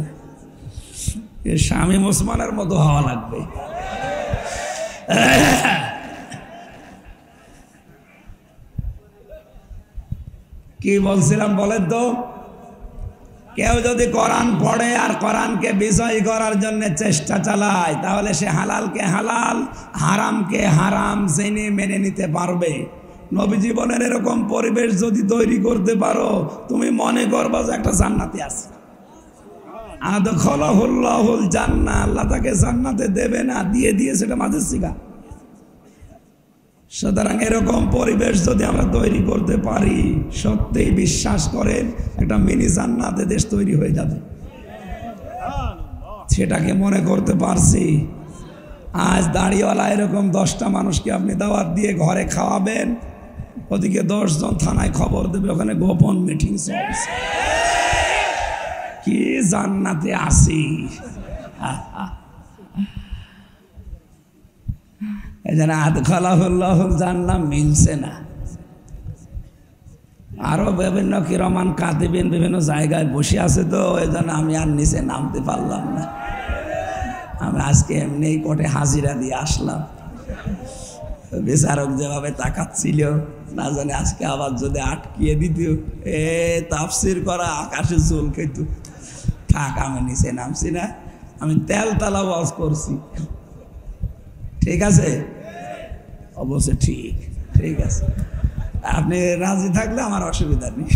[SPEAKER 1] শামীম ওসমানের মতো হওয়া লাগবে। কি বলছিলাম বলেন তো? কেউ যদি কোরআন পড়ে আর কোরআনকে বিজয়ী করার জন্য চেষ্টা চালায়, তাহলে সে হালালকে হালাল হারামকে হারাম জেনে মেনে নিতে পারবে। নবী জীবনের এরকম পরিবেশ যদি তৈরি করতে পারো, তুমি মনে করবা যে একটা জান্নাতে আছে। আদখালাহুল্লাহুল জান্নাহ, আল্লাহ তাকে জান্নাতে দেবে না দিয়েছে, এটা মাঝে শিখা। সুতরাং এরকম পরিবেশ যদি আমরা তৈরি করতে পারি, সত্যিই বিশ্বাস করেন একটা মিনি জান্নাতে দেশ তৈরি হয়ে যাবে। সেটাকে মনে করতে পারছি। আজ দাড়িওয়ালা এরকম 10টা মানুষকে আপনি দাওয়াত দিয়ে ঘরে খাওয়াবেন, ওদিকে 10 জন থানায় খবর দেবে, ওখানে গোপন মিটিং চলছে। কি জান্নাতে আসি! এজন্য আদখালাহুল্লাহুল জান্নাহ মিলছে না। আরো বিভিন্ন কিরামান কাতিবিন বিভিন্ন জায়গায় বসে আছে, তো এই জন্য আমি আর নিচে নামতে পারলাম না। আমি আজকে এমনি কোর্টে হাজিরা দিয়ে আসলাম। বিচারক যেভাবে তাকাচ্ছিল, না জানে আজকে আবার যদি আটকিয়ে দিত, তাফসীর করা আকাশে চুল খেত। থাক, আমি নিচে নামছি না, আমি তেল তালা ওয়াজ করছি। ঠিক আছে? অবশ্যই ঠিক আছে। আপনি রাজি থাকলে আমার অসুবিধা নেই।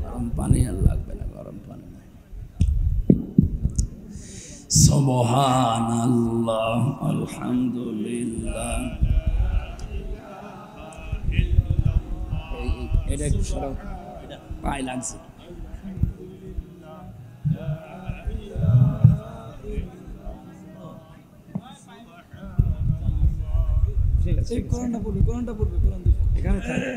[SPEAKER 1] গরম পানি আর লাগবে না, গরম পানি নাই। সুবহানাল্লাহ, আলহামদুলিল্লাহ। এটা একটু সরাও, পায়ে লাগছে। কোরআনটা পড়বে, কোরআনটা পড়বে, কোরআন এখানে থাকে।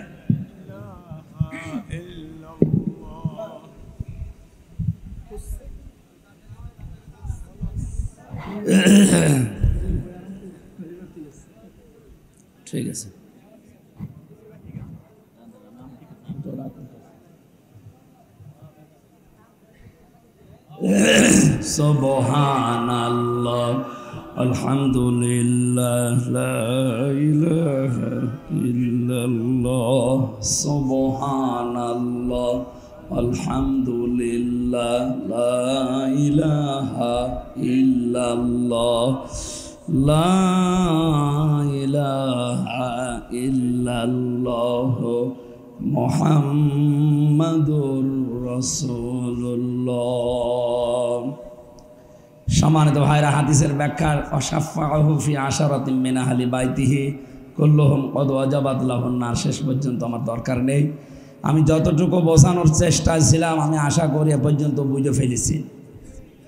[SPEAKER 1] ঠিক আছে, সুবহানাল্লাহ, আলহামদুলিল্লাহ, লা ইলাহা ইল্লাল্লাহ, সুবহানাল্লাহ, আলহামদুলিল্লাহ, লা ইলাহা ইল্লাল্লাহ, লা ইলাহা ইল্লাল্লাহ, মুহাম্মাদুর রাসূলুল্লাহ। সম্মানিত ভাইরা, হাদিসের ব্যাখ্যার অসাফাহু ফি আশারাতিন মিন আহলি বাইতিহি কুল্লুহুম কদ ওয়াজাবাত লাহুন নার শেষ পর্যন্ত আমার দরকার নেই। আমি যতটুকু বোঝানোর চেষ্টায় ছিলাম আমি আশা করি এ পর্যন্ত বুঝে ফেলেছি।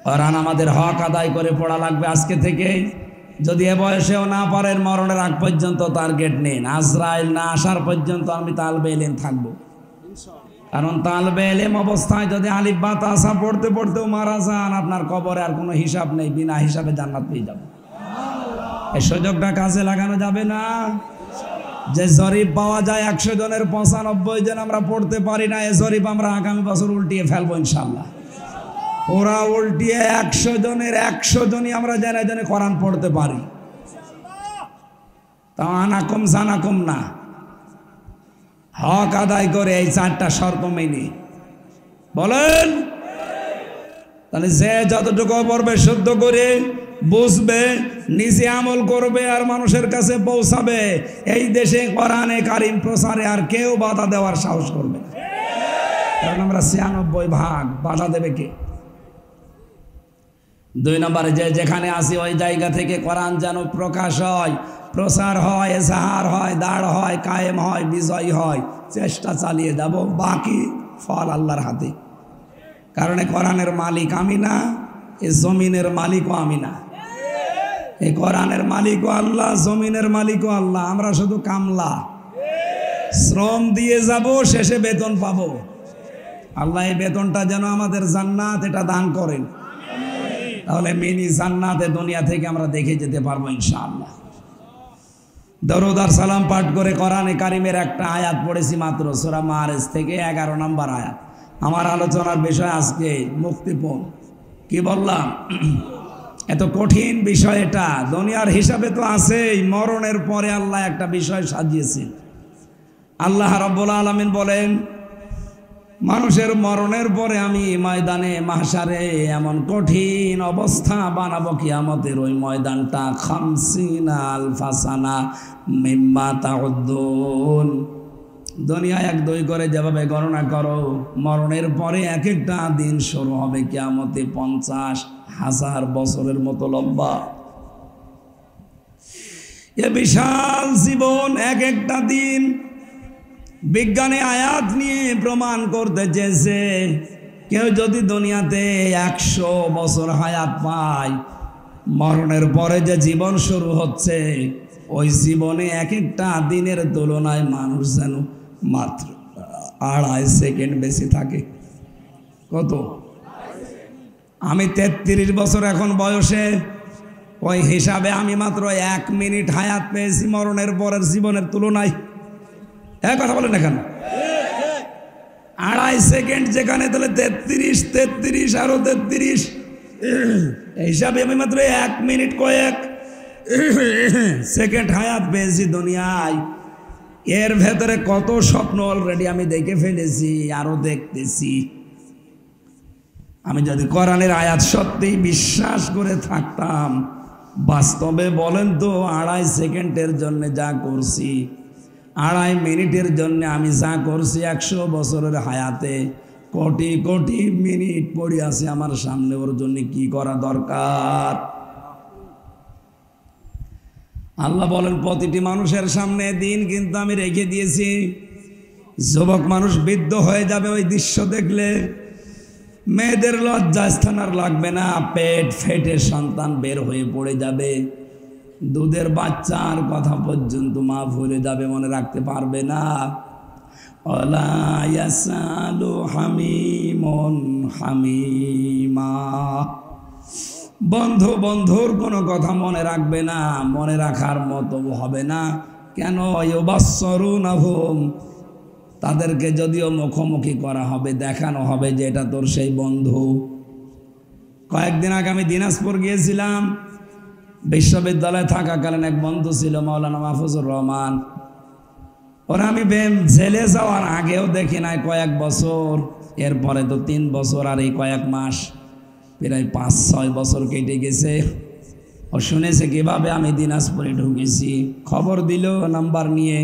[SPEAKER 1] কোরআন আমাদের হক আদায় করে পড়া লাগবে আজকে থেকেই। যদি এ বয়সেও না পারেন, মরণের আগ পর্যন্ত টার্গেট নেন। আজরাইল না আসার পর্যন্ত আমি তালবে ইলম থাকবো। কারণ তালবে ইলম অবস্থায় যদি আলিফ বা তাসা পড়তে পড়তেও মারা যান, আপনার কবরে আর কোনো হিসাব নেই, বিনা হিসাবে জান্নাত পেয়ে যাবেন। এই সুযোগটা কাজে লাগানো যাবে না। যে জরিপ পাওয়া যায় 100 জনের 95 জন আমরা পড়তে পারি না, এই জরিপ আমরা আগামী বছর উল্টিয়ে ফেলবো ইনশাআল্লাহ। ওরা উল্টিয়ে 100 জনের 100 জনই আমরা জেনে জেনে কোরআন পড়তে পারি। তা আনাকুম জানাকুম না, হক আদায় করে এই 4টা শর্ত মেনে বলেন। তাহলে যে যতটুকু পড়বে শুদ্ধ করে বুঝবে, নিজে আমল করবে আর মানুষের কাছে পৌঁছাবে, এই দেশে কোরআনে কারিম প্রচারে আর কেউ বাধা দেওয়ার সাহস করবে না। কারণ আমরা 96 ভাগ, বাধা দেবে কে? 2 নম্বরে যে যেখানে আসি ওই জায়গা থেকে কোরআন যেন প্রকাশ হয়, প্রচার হয়, এজাহার হয়, দাঁড় হয়, কায়েম হয়, বিজয় হয়। চেষ্টা চালিয়ে যাব, বাকি ফল আল্লাহর হাতে। কারণ এই কোরআনের মালিক আমি না, এই জমিনের মালিকও আমি না। এই কোরআনের মালিকও আল্লাহ, জমিনের মালিকও আল্লাহ। আমরা শুধু কামলা, শ্রম দিয়ে যাব, শেষে বেতন পাবো। আল্লাহ এই বেতনটা যেন আমাদের জান্নাত, এটা দান করেন। তাহলে মিনি জান্নাতে দুনিয়া থেকে আমরা দেখে যেতে পারবো ইনশাআল্লাহ। দরুদ আর সালাম পাঠ করে কোরআনে কারিমের একটা আয়াত পড়েছি মাত্র, সূরা মাআরিজ থেকে 11 নম্বর আয়াত। আমার আলোচনার বিষয় আজকে মুক্তিপণ। কি বললাম? এত কঠিন বিষয় এটা। দুনিয়ার হিসাবে তো আছেই, মরণের পরে আল্লাহ একটা বিষয় সাজিয়েছেন। আল্লাহ রাব্বুল আলামিন বলেন, মানুষের মরণের পরে আমি ময়দানে মাহশারে এমন কঠিন অবস্থা বানাবো, কিয়ামতের ওই ময়দানটা 50 আলফা সানা মিম্মা তাউদ্দুন। দুনিয়া 1-2 করে যেভাবে গণনা করো, মরণের পরে এক একটা দিন শুরু হবে কিয়ামতে 50,000 বছরের মতো লম্বা। এ বিশাল জীবন, এক একটা দিন। বিজ্ঞানী আয়াত নিয়ে প্রমাণ করতে চেয়েছে, কেউ যদি দুনিয়াতে 100 বছর হায়াত পায়, মরণের পরে যে জীবন শুরু হচ্ছে, ওই জীবনে এক একটা দিনের তুলনায় মানুষ যেন মাত্র 2.5 সেকেন্ড বেশি থাকে। কত? আমি 33 বছর এখন বয়সে, ওই হিসাবে আমি মাত্র 1 মিনিট হায়াত পেয়েছি মরণের পরের জীবনের তুলনায়। হ্যাঁ, কথা বলেন না কেন? 2.5 সেকেন্ড যেখানে, তাহলে 33 আরো 33, এই হিসাবে আমি মাত্র 1 মিনিট কয়েক সেকেন্ড হায়াত পেয়েছি দুনিয়ায়। এর ভেতরে কত স্বপ্ন অলরেডি আমি দেখে ফেলেছি, আরো দেখতেছি। আমি যদি কোরআনের আয়াত সত্যিই বিশ্বাস করে থাকতাম, বাস্তবে বলেন তো 2.5 সেকেন্ডের জন্য যা করছি, 2.5 মিনিটের জন্য আমি যা করছি 100 বছরের হায়াতে কোটি কোটি মিনিট পড়ে আছে আমার সামনে, ওর জন্য কি করা দরকার? আল্লাহ বলেন প্রতিটি মানুষের সামনে দিন কিন্তু আমি রেখে দিয়েছি। যুবক মানুষ বৃদ্ধ হয়ে যাবে ওই দৃশ্য দেখলে, মেয়েদের লজ্জা স্থান আর লাগবে না, পেট ফেটে সন্তান বের হয়ে পড়ে যাবে, দুধের বাচ্চার কথা পর্যন্ত মা ভুলে যাবে, মনে রাখতে পারবে না। ওয়ালা ইয়াসালু হামিমুন হামিমা, বন্ধু বন্ধুর কোনো কথা মনে রাখবে না, মনে রাখার মতো হবে না। কেন? ইউবাসসিরুনাহুম, তাদেরকে যদিও মুখোমুখি করা হবে, দেখানো হবে যে এটা তোর সেই বন্ধু। কয়েকদিন আগে আমি দিনাজপুর গিয়েছিলাম, বিশ্ববিদ্যালয়ে থাকাকালীন এক বন্ধু ছিল মাওলানা মাহফুজুর রহমান। ওরা আমি জেলে যাওয়ার আগেও দেখি নাই কয়েক বছর, এরপরে তো 3 বছর আর এই কয়েক মাস, প্রায় 5-6 বছর কেটে গেছে। ও শুনেছে কিভাবে আমি দিনাজপুরে ঢুকেছি, খবর দিল নাম্বার নিয়ে।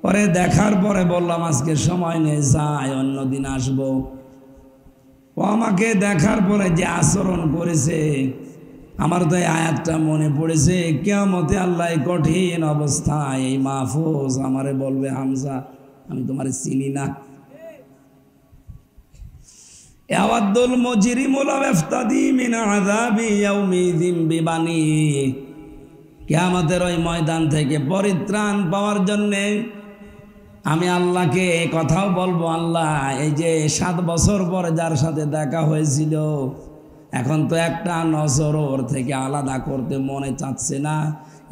[SPEAKER 1] পরে দেখার পরে বললাম আজকে সময় নেই, যাই অন্যদিন আসবো। ও আমাকে দেখার পরে যে আচরণ করেছে, আমার তো এই আয়াতটা মনে পড়েছে, কিয়ামতে আল্লাহ কঠিন অবস্থায় এই মাহফুজ আমারে বলবে, হামজা আমি তোমারে চিনি না। ইয়াওয়াদুল মুজরিমু লাউ ইফতাদি মিন আযাবি ইয়াউমিযিন বিবানি, কিয়ামতের ওই ময়দান থেকে পরিত্রাণ পাওয়ার জন্যে আমি আল্লাহকে এই কথাও বলবো, আল্লাহ এই যে 7 বছর পরে যার সাথে দেখা হয়েছিল, এখন তো একটা নজর ওর থেকে আলাদা করতে মনে চাচ্ছে না,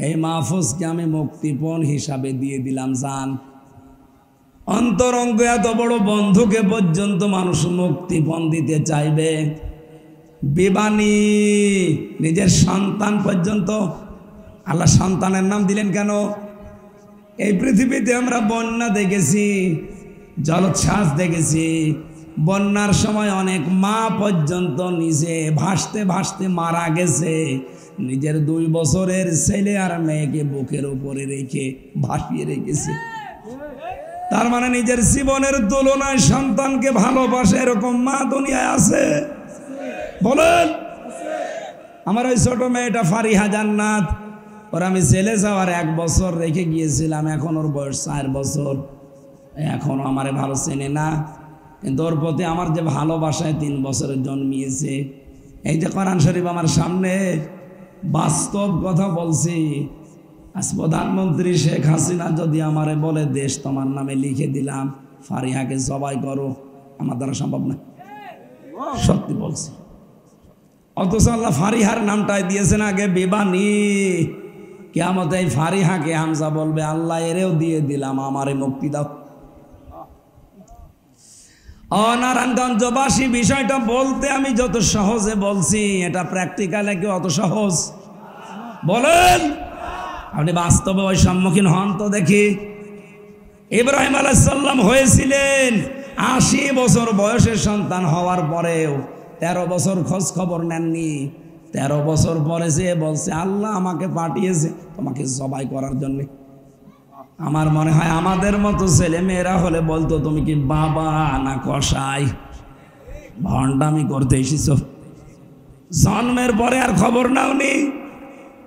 [SPEAKER 1] এই মাহফুজকে আমি মুক্তিপণ হিসাবে দিয়ে দিলাম জান। অন্তরঙ্গ এত বড় বন্ধুকে পর্যন্ত মানুষ মুক্তিপণ দিতে চাইবে, বিবানি নিজের সন্তান পর্যন্ত। আল্লাহ সন্তানের নাম দিলেন কেন? এই পৃথিবীতে আমরা বন্যা দেখেছি, জলোচ্ছ্বাস দেখেছি, বন্যার সময় অনেক মা পর্যন্ত নিজে ভাসতে ভাসতে মারা গেছে, নিজের 2 বছরের ছেলে আর মেয়েকে বুকের উপরে রেখে ভাসিয়ে রেখেছে। তার মানে নিজের জীবনের তুলনায় সন্তানকে ভালোবাসে এরকম মা দুনিয়ায় আছে? বলেন। আমার ওই ছোট মেয়েটা ফারিহা জান্নাত, ওর আমি ছেলে যাওয়ার 1 বছর রেখে গিয়েছিলাম, এখন ওর বয়স 4 বছর, এখনো আমারে ভালো চেনে না, কিন্তু ওর প্রতি আমার যে ভালোবাসায় 3 বছরে জন্মিয়েছে। এই যে কোরআন শরীফ আমার সামনে, বাস্তব কথা বলছি। আজ প্রধানমন্ত্রী শেখ হাসিনা যদি আমারে বলে দেশ তোমার নামে লিখে দিলাম, ফারিহাকে জবাই করো, আমার দ্বারা সম্ভব না, সত্যি বলছি। অথচ আল্লাহ ফারিহার নামটাই দিয়েছেন আগে বিবানি। কিয়ামতে এই ফারিহাকে হামজা বলবে, আল্লাহ এরেও দিয়ে দিলাম, আমারে মুক্তি দাও। নারায়ণগঞ্জবাসী বিষয়টা বলতে আমি যত সহজে বলছি, এটা প্র্যাকটিক্যালে কি অত সহজ? বলেন। আপনি বাস্তবে ওই সম্মুখীন হন তো দেখি। ইব্রাহিম আলাইহিস সালাম হয়েছিলেন 80 বছর বয়সের সন্তান হওয়ার পরেও 13 বছর খোঁজ খবর নেননি। 13 বছর পরে সে বলছে, আল্লাহ আমাকে পাঠিয়েছে তোমাকে জবাই করার জন্য। আমার মনে হয় আমাদের মতো ছেলে মেয়েরা হলে বলতো, তুমি কি বাবা না কসাই, ভণ্ডামি করতে এসেছ? জন্মের পরে আর খবর নাওনি,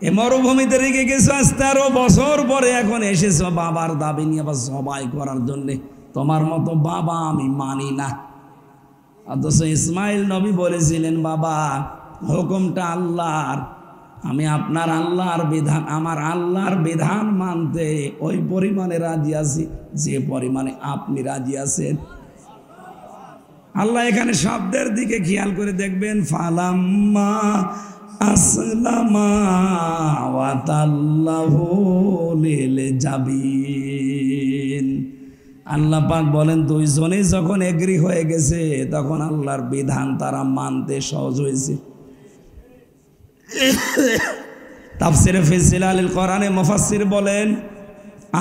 [SPEAKER 1] এ মরুভূমিতে রেখে গেছো, 13 বছর পরে এখন এসেছো বাবার দাবি নিয়ে আবার জবাই করার জন্যে। তোমার মতো বাবা আমি মানি না। অথচ ইসমাইল নবী বলেছিলেন, বাবা হুকুমটা আল্লাহর, আমি আপনার আল্লাহর বিধান, আমার আল্লাহর বিধান মানতে ওই পরিমাণে রাজি আছি যে পরিমাণে আপনি রাজি আছেন। আল্লাহ এখানে শব্দের দিকে খেয়াল করে দেখবেন, ফালাম্মা আসলামা ওয়া তাল্লাহু লিল জাবিন। আল্লাহ পাক বলেন, 2 জনেই যখন এগ্রি হয়ে গেছে, তখন আল্লাহর বিধান তারা মানতে সহজ হয়েছে। তাফসিরে ফি জিলালিল কোরআনে মুফাসসির বলেন,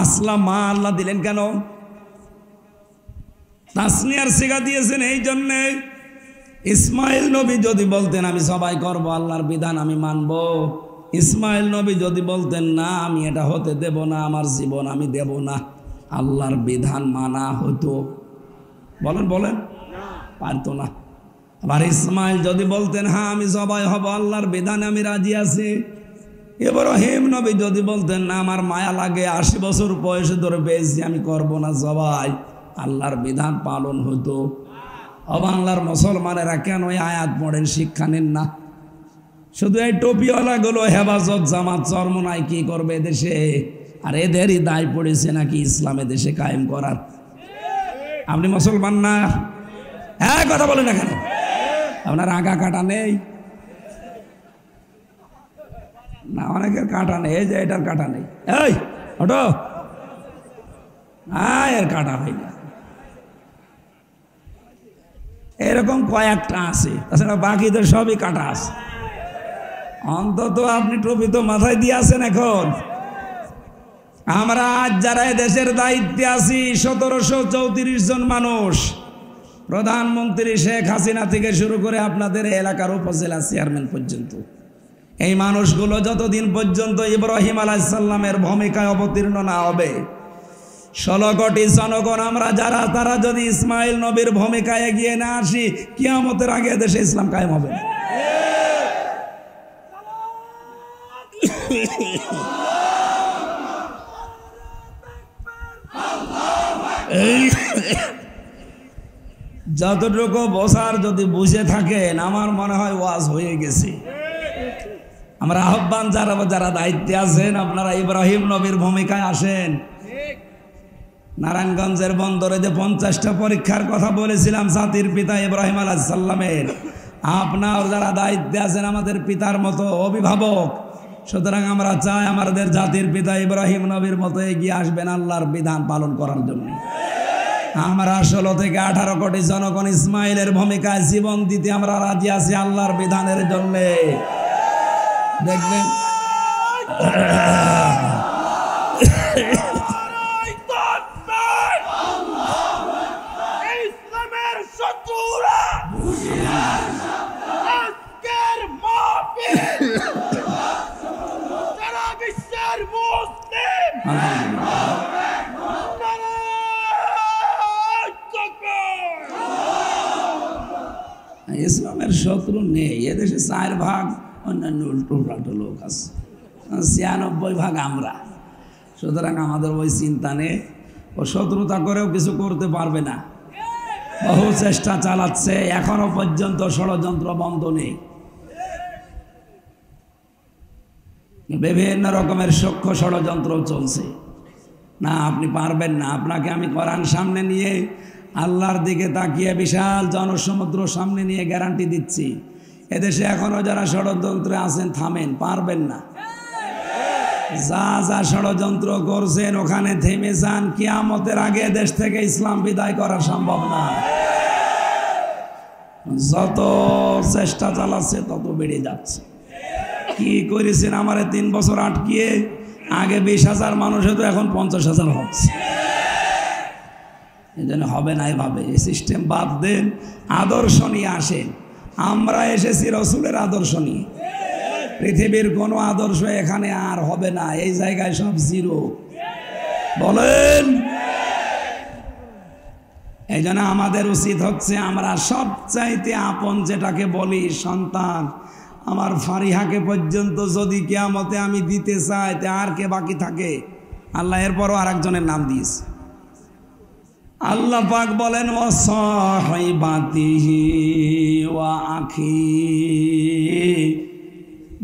[SPEAKER 1] আসলাম মা আল্লাহ দিলেন কেন? তাসনিয়ার সিগা দিয়েছেন এই জন্যে, ইসমাইল নবী যদি বলতেন আমি সবাই করব, আল্লাহর বিধান আমি মানব, ইসমাইল নবী যদি বলতেন না আমি এটা হতে দেব না, আমার জীবন আমি দেব না, আল্লাহর বিধান মানা হতো? বলেন বলেন, পারতো না। আবার ইসমাইল যদি বলতেন হ্যাঁ আমি সবাই হব, আল্লাহর বিধানে আমি রাজি আছি, ইব্রাহিম নবী যদি বলতেন না আমার মায়া লাগে, 80 বছর বয়সে ধরে পেয়েছি আমি করব না সবাই, আল্লাহর বিধান পালন হতো? ও বাংলার মুসলমানেরা কেন এই আয়াত পড়েন, শিক্ষা নেন না? শুধু এই টুপিওয়ালা গুলো হেফাজত জামাত চরমনাই কি করবে দেশে, আর এদেরই দায় পড়েছে নাকি ইসলামে দেশে কায়েম করার। আপনি মুসলমান না? হ্যাঁ কথা বলেন না কেন? আপনার আগা কাটা নেই না? অনেকের কাটা নেই, এই যে এটার কাটা নেই, এই ওটো এর কাটা হয় না, এরকম কয়েকটা আছে, তাছাড়া বাকিদের সবই কাটা আছে। অন্তত আপনি টুপি তো মাথায় দিয়ে আছেন। এখন আমরা আজ যারা দেশের দায়িত্বে আছি 1734 জন মানুষ, প্রধানমন্ত্রী শেখ হাসিনা থেকে শুরু করে আপনাদের এলাকার উপজেলা চেয়ারম্যান পর্যন্ত, এই মানুষগুলো যতদিন পর্যন্ত ইব্রাহিম আলাইহিস সালামের ভূমিকায় অবতীর্ণ না হবে, 16 কোটি জনগণ আমরা যারা, তারা যদি ইসমাইল নবীর ভূমিকায় এগিয়ে না আসি, কিয়ামতের আগে দেশে ইসলাম কায়েম হবে না। যতটুকু বসার যদি বুঝে থাকেন, আমার মনে হয় ওয়াজ হয়ে গেছে। আমরা আহ্বান যারা যারা দায়িত্বে আছেন, আপনারা ইব্রাহিম নবীর ভূমিকায় আসেন। নারায়ণগঞ্জের বন্দরে যে 50টা পরীক্ষার কথা বলেছিলাম জাতির পিতা ইব্রাহিম আলাইহিস সালামের, আপনার যারা দায়িত্বে আছেন আমাদের পিতার মতো অভিভাবক, সুতরাং আমরা চাই আমাদের জাতির পিতা ইব্রাহিম নবীর মতো এগিয়ে আসবেন আল্লাহর বিধান পালন করার জন্য। আমরা 16 থেকে 18 কোটি জনগণ ইসমাইলের ভূমিকায় জীবন দিতে আমরা রাজি আছি আল্লাহর বিধানের জন্য। দেখবেন ইসলামের শত্রু নেই এদেশে, 4 ভাগ অন্যান্য উল্টো লোক আছে, 96 ভাগ আমরা। সুতরাং আমাদের ওই চিন্তা নেই, ও শত্রুতা করেও কিছু করতে পারবে না। বহু চেষ্টা চালাচ্ছে, এখনো পর্যন্ত ষড়যন্ত্র বন্ধ নেই। বিভিন্ন রকমের সূক্ষ্ম ষড়যন্ত্র চলছে। না আপনি পারবেন না, আপনাকে আমি কোরআন সামনে নিয়ে আল্লাহর দিকে তাকিয়ে বিশাল জনসমুদ্র সামনে নিয়ে গ্যারান্টি দিচ্ছি, এদেশে এখনো যারা ষড়যন্ত্রে আছেন থামেন, পারবেন না। যা যা ষড়যন্ত্র করছেন ওখানে থেমে যান, কিয়ামতের আগে দেশ থেকে ইসলাম বিদায় করা সম্ভব না। যত চেষ্টা চালাচ্ছে তত বেড়ে যাচ্ছে। কি করেছেন আমারে 3 বছর আটকিয়ে, আগে 20,000 মানুষ হতো, এখন 50,000 হচ্ছে। এই জন্য হবে না এভাবে, এই সিস্টেম বাদ দেন, আদর্শ নিয়ে আসেন। আমরা এসেছি রসুলের আদর্শ নিয়ে, পৃথিবীর কোনো আদর্শ এখানে আর হবে না, এই জায়গায় সব জিরো। বলেন, এই জন্য আমাদের উচিত হচ্ছে আমরা সবচাইতে আপন যেটাকে বলি সন্তান, আমার ফারিহাকে পর্যন্ত যদি কিয়ামতে আমি দিতে চাই, তে আর কে বাকি থাকে? আল্লাহ এরপরও আরেকজনের নাম দিয়েছে। আল্লাহ পাক বলেন ওয়াসাহিবাতিহি ওয়া আখি,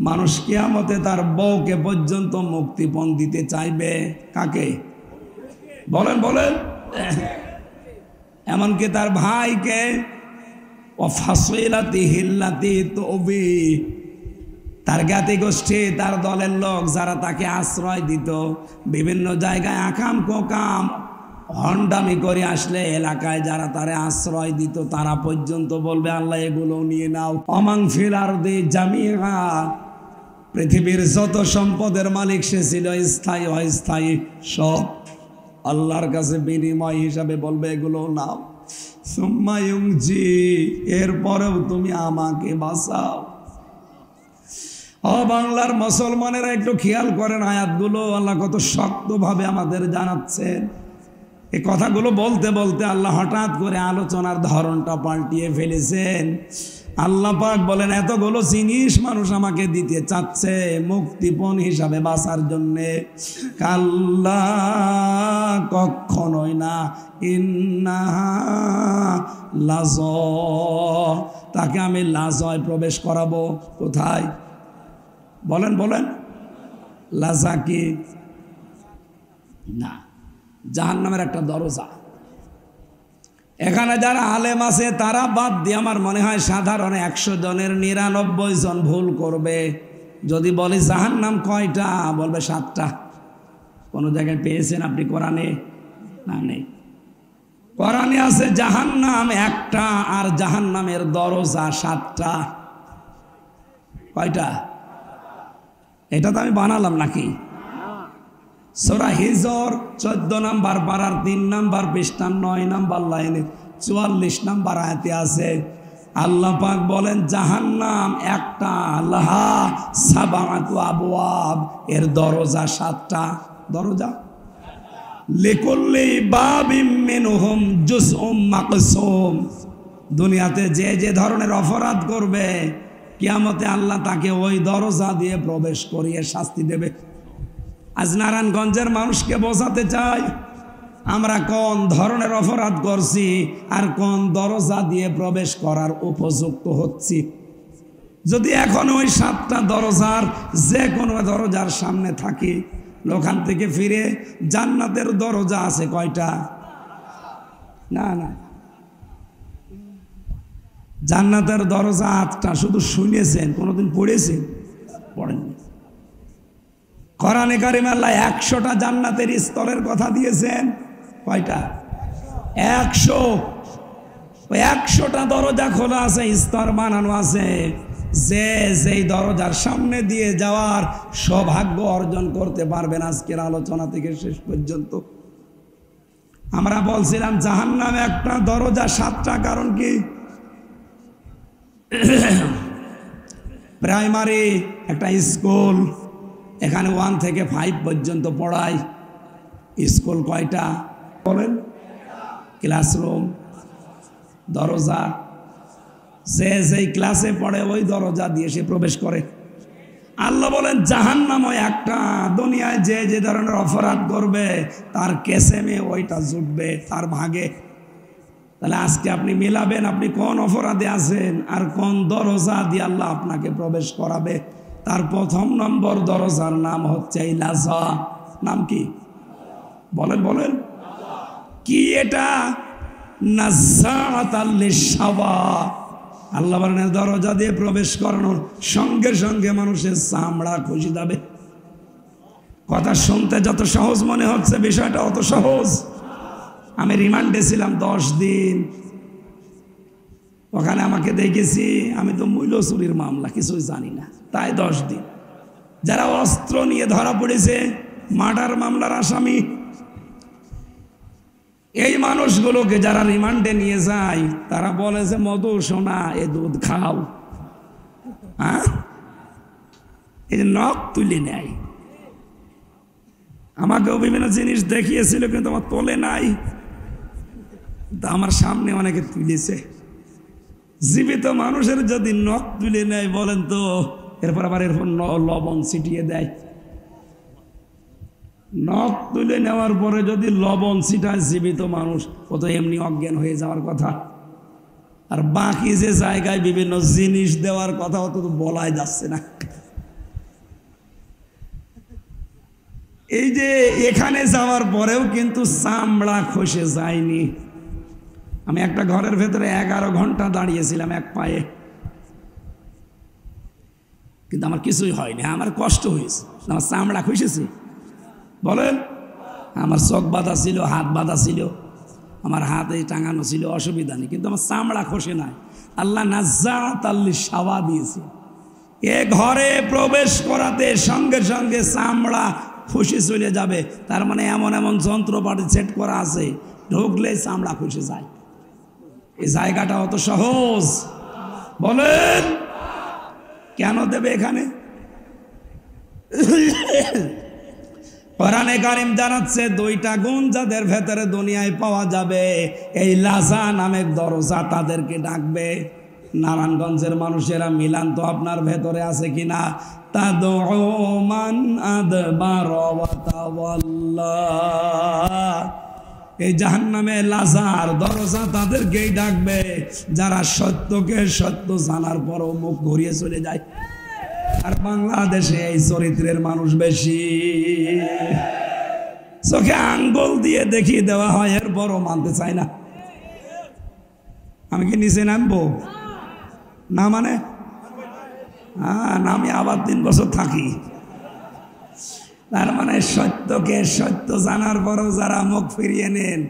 [SPEAKER 1] মানুষ কিয়ামতে তার বউকে পর্যন্ত মুক্তিপণ দিতে চাইবে। কাকে? বলেন বলেন, এমনকি তার ভাইকে, ওয়াফাসিলাতিহিল্লাতি তুবি, তার জ্ঞাতি গোষ্ঠী, তার দলের লোক যারা তাকে আশ্রয় দিত, বিভিন্ন জায়গায় আকাম কোকাম হন্ডামি করে আসলে এলাকায় যারা তারে আশ্রয় দিত, তারা পর্যন্ত বলবে আল্লাহ এগুলো নিয়ে নাও। অমাং ফিল আরদি জামিআ, পৃথিবীর যত সম্পদের মালিক সে ছিল, স্থায়ী অস্থায়ী সব আল্লাহর কাছে বিনিময় হিসাবে বলবে এগুলো নাও। সুম্মা ইউনজি, এরপরেও তুমি আমাকে বাঁচাও। ও বাংলার মুসলমানেরা একটু খেয়াল করেন আয়াতগুলো, আল্লাহ কত শক্তভাবে আমাদের জানাচ্ছেন। এই কথাগুলো বলতে বলতে আল্লাহ হঠাৎ করে আলোচনার ধরনটা পাল্টিয়ে ফেলেছেন। আল্লাহ পাক বলেন এতগুলো জিনিস মানুষ আমাকে দিতে চাচ্ছে মুক্তিপণ হিসাবে বাঁচার জন্যে। কাল্লা, কখনোই না। ইন্নাহা লাজ, তাকে আমি লাজয় প্রবেশ করাবো। কোথায় বলেন বলেন? লাজা কি না, জাহান্নামের একটা দরজা। এখানে যারা আলেম আছে তারা বাদ দিয়ে আমার মনে হয় সাধারণ 100 জনের 99 জন ভুল করবে। যদি বলি জাহান্নাম কয়টা, বলবে 7টা। কোনো জায়গায় পেয়েছেন আপনি কোরআনে? না, নেই। কোরআনে আছে জাহান্নাম একটা, আর জাহান্নামের দরজা 7টা। কয়টা? এটা তো আমি বানালাম নাকি? সূরা হিজর 14 নম্বর পারার 3 নম্বর পৃষ্ঠা 9 নম্বর লাইনে 44 নম্বর আয়াতে আছে। আল্লাহ পাক বলেন জাহান্নাম একটা, লাহা সাবাতু আবওয়াব, এর দরজা 7টা। দরজা লিকুল্লি বাবিম মিনহুম জুজউম মাকসুম। দুনিয়াতে যে যে ধরনের অপরাধ করবে, কিয়ামতে আল্লাহ তাকে ওই দরজা দিয়ে প্রবেশ করিয়ে শাস্তি দেবে। আজ নারায়ণগঞ্জের মানুষকে বোঝাতে চাই আমরা কোন ধরনের অপরাধ করছি আর কোন দরজা দিয়ে প্রবেশ করার উপযুক্ত হচ্ছি। যদি এখন ওই 7টা দরজার যে কোনো দরজার সামনে থাকি, ওখান থেকে ফিরে জান্নাতের দরজা আছে কয়টা? না না, জান্নাতের দরজা 8টা। শুধু শুনেছেন, কোনোদিন পড়েছেন? পড়েননি। কোরআনে কারিমে আল্লাহ 100টা জান্নাতের স্তরের কথা দিয়েছেন। কয়টা? 100। ওই 100টা দরজা খোলা আছে, স্তর বানানো আছে। যে যেই দরজার সামনে দিয়ে যাওয়ার সৌভাগ্য অর্জন করতে পারবেন আজকের আলোচনা থেকে শেষ পর্যন্ত। আমরা বলছিলাম জাহান্নামে একটা দরজা 7টা। কারণ কি? প্রাইমারি একটা স্কুল, এখানে 1 থেকে 5 পর্যন্ত পড়ায়। স্কুল কয়টা বলেন? ক্লাসরুম, দরজা। যে যেই ক্লাসে পড়ে ওই দরজা দিয়ে সে প্রবেশ করে। আল্লাহ বলেন জাহান্নামও একটা। দুনিয়ায় যে যে ধরনের অপরাধ করবে তার কেসেমে ওইটা জুটবে, তার ভাগে। তাহলে আজকে আপনি মিলাবেন আপনি কোন অপরাধে আছেন আর কোন দরজা দিয়ে আল্লাহ আপনাকে প্রবেশ করাবে। তার 1 নম্বর দরজার নাম হচ্ছে এই লাজা। নাম কি বলেন বলেন? কি এটা? নাযাআতাল লিশাওয়া। আল্লাহ বলেন দরজা দিয়ে প্রবেশ করানোর সঙ্গে সঙ্গে মানুষের চামড়া খসে যাবে। কথা শুনতে যত সহজ মনে হচ্ছে, বিষয়টা অত সহজ। আমি রিমান্ডে ছিলাম 10 দিন। ওখানে আমাকে দেখেছি, আমি তো মূল্য চুরির মামলা কিছুই জানি না, তাই 10 দিন। যারা অস্ত্র নিয়ে ধরা পড়েছে, মার্ডার মামলার আসামি, এই মানুষগুলোকে যারা রিমান্ডে নিয়ে যায় তারা বলে যে মধু সোনা এ দুধ খাও। হ্যাঁ, এই যে নখ তুলে নেয়। আমাকেও বিভিন্ন জিনিস দেখিয়েছিল, কিন্তু আমার তোলে নাই। আমার সামনে অনেকে তুলেছে। জীবিত মানুষের যদি নখ তুলে নেয় বলেন তো, এরপর আবার এরপর লবণ ছিটিয়ে দেয়। নখ তুলে নেওয়ার পরে যদি লবণ ছিটায় জীবিত মানুষ, ও তো এমনি অজ্ঞান হয়ে যাওয়ার কথা। আর বাকি যে জায়গায় বিভিন্ন জিনিস দেওয়ার কথা, অত তো বলাই যাচ্ছে না। এই যে এখানে যাওয়ার পরেও কিন্তু চামড়া খসে যায়নি। আমি একটা ঘরের ভেতরে 11 ঘন্টা দাঁড়িয়েছিলাম এক পায়ে, কিন্তু আমার কিছুই হয়নি। আমার কষ্ট হয়েছে, আমার চামড়া খসেছে। বলেন, আমার চোখ বাঁধা ছিল, হাত বাঁধা ছিল, আমার হাতে টাঙানো ছিল, অসুবিধা নেই, কিন্তু আমার চামড়া খসে নাই। আল্লাহ নাযাআতাল লিশাওয়া দিয়েছে। এ ঘরে প্রবেশ করাতে সঙ্গে সঙ্গে চামড়া খুশি চলে যাবে, তার মানে এমন এমন যন্ত্রপাতি সেট করা আছে, ঢুকলে চামড়া খুশি যায়। এই জায়গাটা অত সহজ? বলেন কেন দেবে এখানে? কোরআনে কারীম জানাচ্ছে দুইটা গুণ যাদের ভেতরে দুনিয়ায় পাওয়া যাবে, এই লাজা নামের দরজা তাদেরকে ডাকবে। নারায়ণগঞ্জের মানুষেরা মিলান তো আপনার ভেতরে আছে কিনা? তাদউ মান আদবার ওয়া তাওয়াল্লা। এই জাহান্নামে লাজার দরজা তাদেরকেই ডাকবে যারা সত্যকে সত্য জানার পরও মুখ ঘুরিয়ে চলে যায়। আর বাংলাদেশে এই চরিত্রের মানুষ বেশি। চোখে আঙ্গুল দিয়ে দেখিয়ে দেওয়া হয়, এরপরও মানতে চায় না। আমি কি নিচে নামবো না? মানে হ্যাঁ, আমি আবার 3 বছর থাকি। তার মানে সত্যকে সত্য জানার পরও যারা মুখ ফিরিয়ে নেন,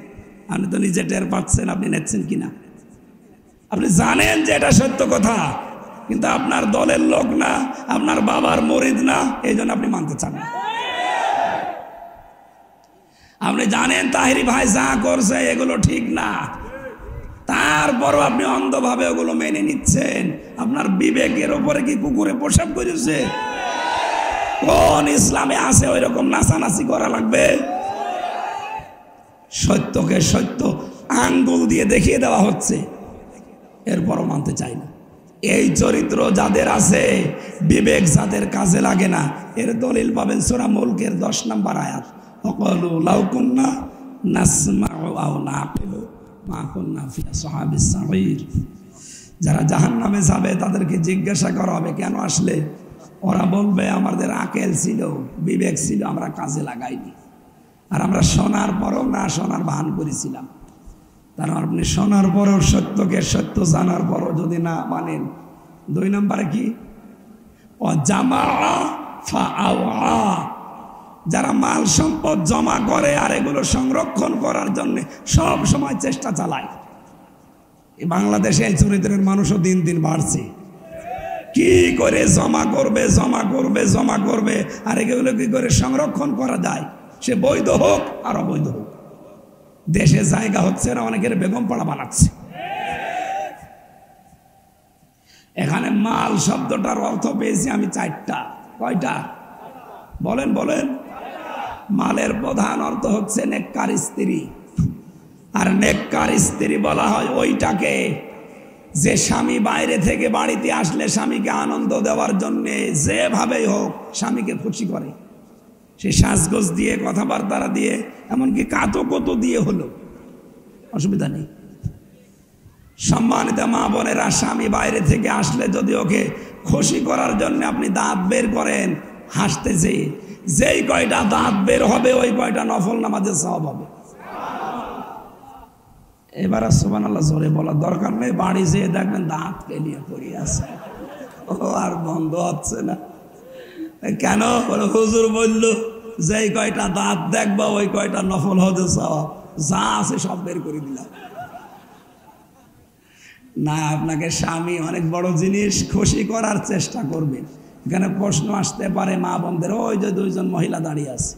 [SPEAKER 1] আপনি তো নিজে টের পাচ্ছেন আপনি নেচ্ছেন কিনা। আপনি জানেন যে এটা সত্য কথা, কিন্তু আপনার দলের লোক না, আপনার বাবার মুরিদ না, এই জন্য আপনি মানতে চান না। আপনি জানেন তাহিরি ভাই যা করছে এগুলো ঠিক না, তারপরও আপনি অন্ধভাবে ওগুলো মেনে নিচ্ছেন। আপনার বিবেকের ওপরে কি কুকুরে প্রসাব করেছে? কোন ইসলামে আছে ওই রকম নাচানাচি করা লাগবে? সত্যকে সত্য আঙ্গুল দিয়ে দেখিয়ে দেওয়া হচ্ছে, এরপরও মানতে চাই না। এই চরিত্র যাদের আছে, বিবেক যাদের কাজে লাগে না, এর দলিল পাবেন সূরা মুলকের 10 নম্বর আয়াত। ওয়াকালু লাউ কুন্না নাসমাউ আও নাকিলু মা কুন্না ফি আসহাবিস সাঈর। যারা জাহান্নামে যাবে তাদেরকে জিজ্ঞাসা করা হবে কেন আসলে? ওরা বলবে আমাদের আকেল ছিল, বিবেক ছিল, আমরা কাজে লাগাইনি। আর আমরা শোনার পরও না শোনার ভান করেছিলাম। তার আপনি শোনার পরও সত্যকে সত্য জানার পরও যদি না মানেন, 2 নম্বরে কি? যারা মাল সম্পদ জমা করে আর এগুলো সংরক্ষণ করার জন্য সব সময় চেষ্টা চালায়। এই বাংলাদেশে এই চরিত্রের মানুষও দিন দিন বাড়ছে। কি করে জমা করবে জমা করবে জমা করবে, আর এগুলো কি করে সংরক্ষণ করা যায়, সে বৈধ হোক আর অবৈধ হোক। দেশে জায়গা হচ্ছে না, অনেকের বেগম পাড়া বানাচ্ছে। এখানে মাল শব্দটার অর্থ পেয়েছি আমি 4টা। কয়টা বলেন? বলেন। মালের প্রধান অর্থ হচ্ছে নেককার স্ত্রী। আর নেককার স্ত্রী বলা হয় ওইটাকে যে স্বামী বাইরে থেকে বাড়িতে আসলে স্বামীকে আনন্দ দেওয়ার জন্য যেভাবেই হোক স্বামীকে খুশি করে। সে সাজগোজ দিয়ে, কথাবার্তা দিয়ে, এমনকি কাতো দিয়ে হলো, অসুবিধা নেই। সম্মানিত মা বোনেরা, স্বামী বাইরে থেকে আসলে যদি ওকে খুশি করার জন্য আপনি দাঁত বের করেন হাসতেছে, যেই কয়টা দাঁত বের হবে ওই কয়টা নফল নামাজের সওয়াব হবে। এবার সুবহানাল্লাহ জোরে বলার দরকার নেই, বাড়ি যেয়ে দেখবেন দাঁত কেলিয়ে পড়ে আছে, ও আর বন্ধ হচ্ছে না। কেন? হুজুর বলল যেই কয়টা দাঁত দেখবা ওই কয়টা নফল হজের সওয়াব, যা আছে সব বের করে দিলাম। না, আপনাকে স্বামী অনেক বড় জিনিস, খুশি করার চেষ্টা করবে। এখানে প্রশ্ন আসতে পারে মা বোনদের, ওই যে 2 জন মহিলা দাঁড়িয়ে আছে,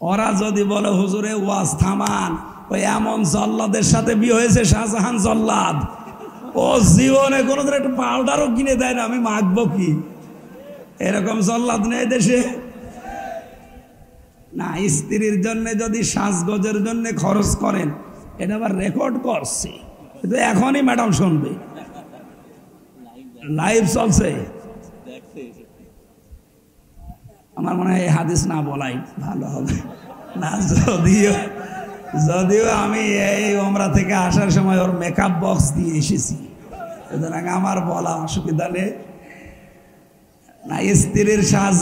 [SPEAKER 1] ওরা যদি বলে হুজুরে ওয়াজ থামান, ওই এমন জল্লাদের সাথে বিয়ে হয়েছে, শাহজাহান জল্লাদ, ও জীবনে কোনোদিন একটু পাউডারও কিনে দেয় না, আমি মাখবো কি? এরকম জল্লাদ নেই দেশে। না, স্ত্রীর জন্য যদি সাজগোজের জন্য খরচ করেন, এটা আবার রেকর্ড করছে, কিন্তু এখনই ম্যাডাম শুনবে, লাইভ চলছে। আমার মনে হয় এই হাদিস না বলাই ভালো হবে না। যদিও আমি এই ওমরা থেকে আসার সময় ওর মেকআপ বক্স দিয়ে এসেছি, সুতরাং আমার বলা অসুবিধা নেই। না, স্ত্রীর সাজ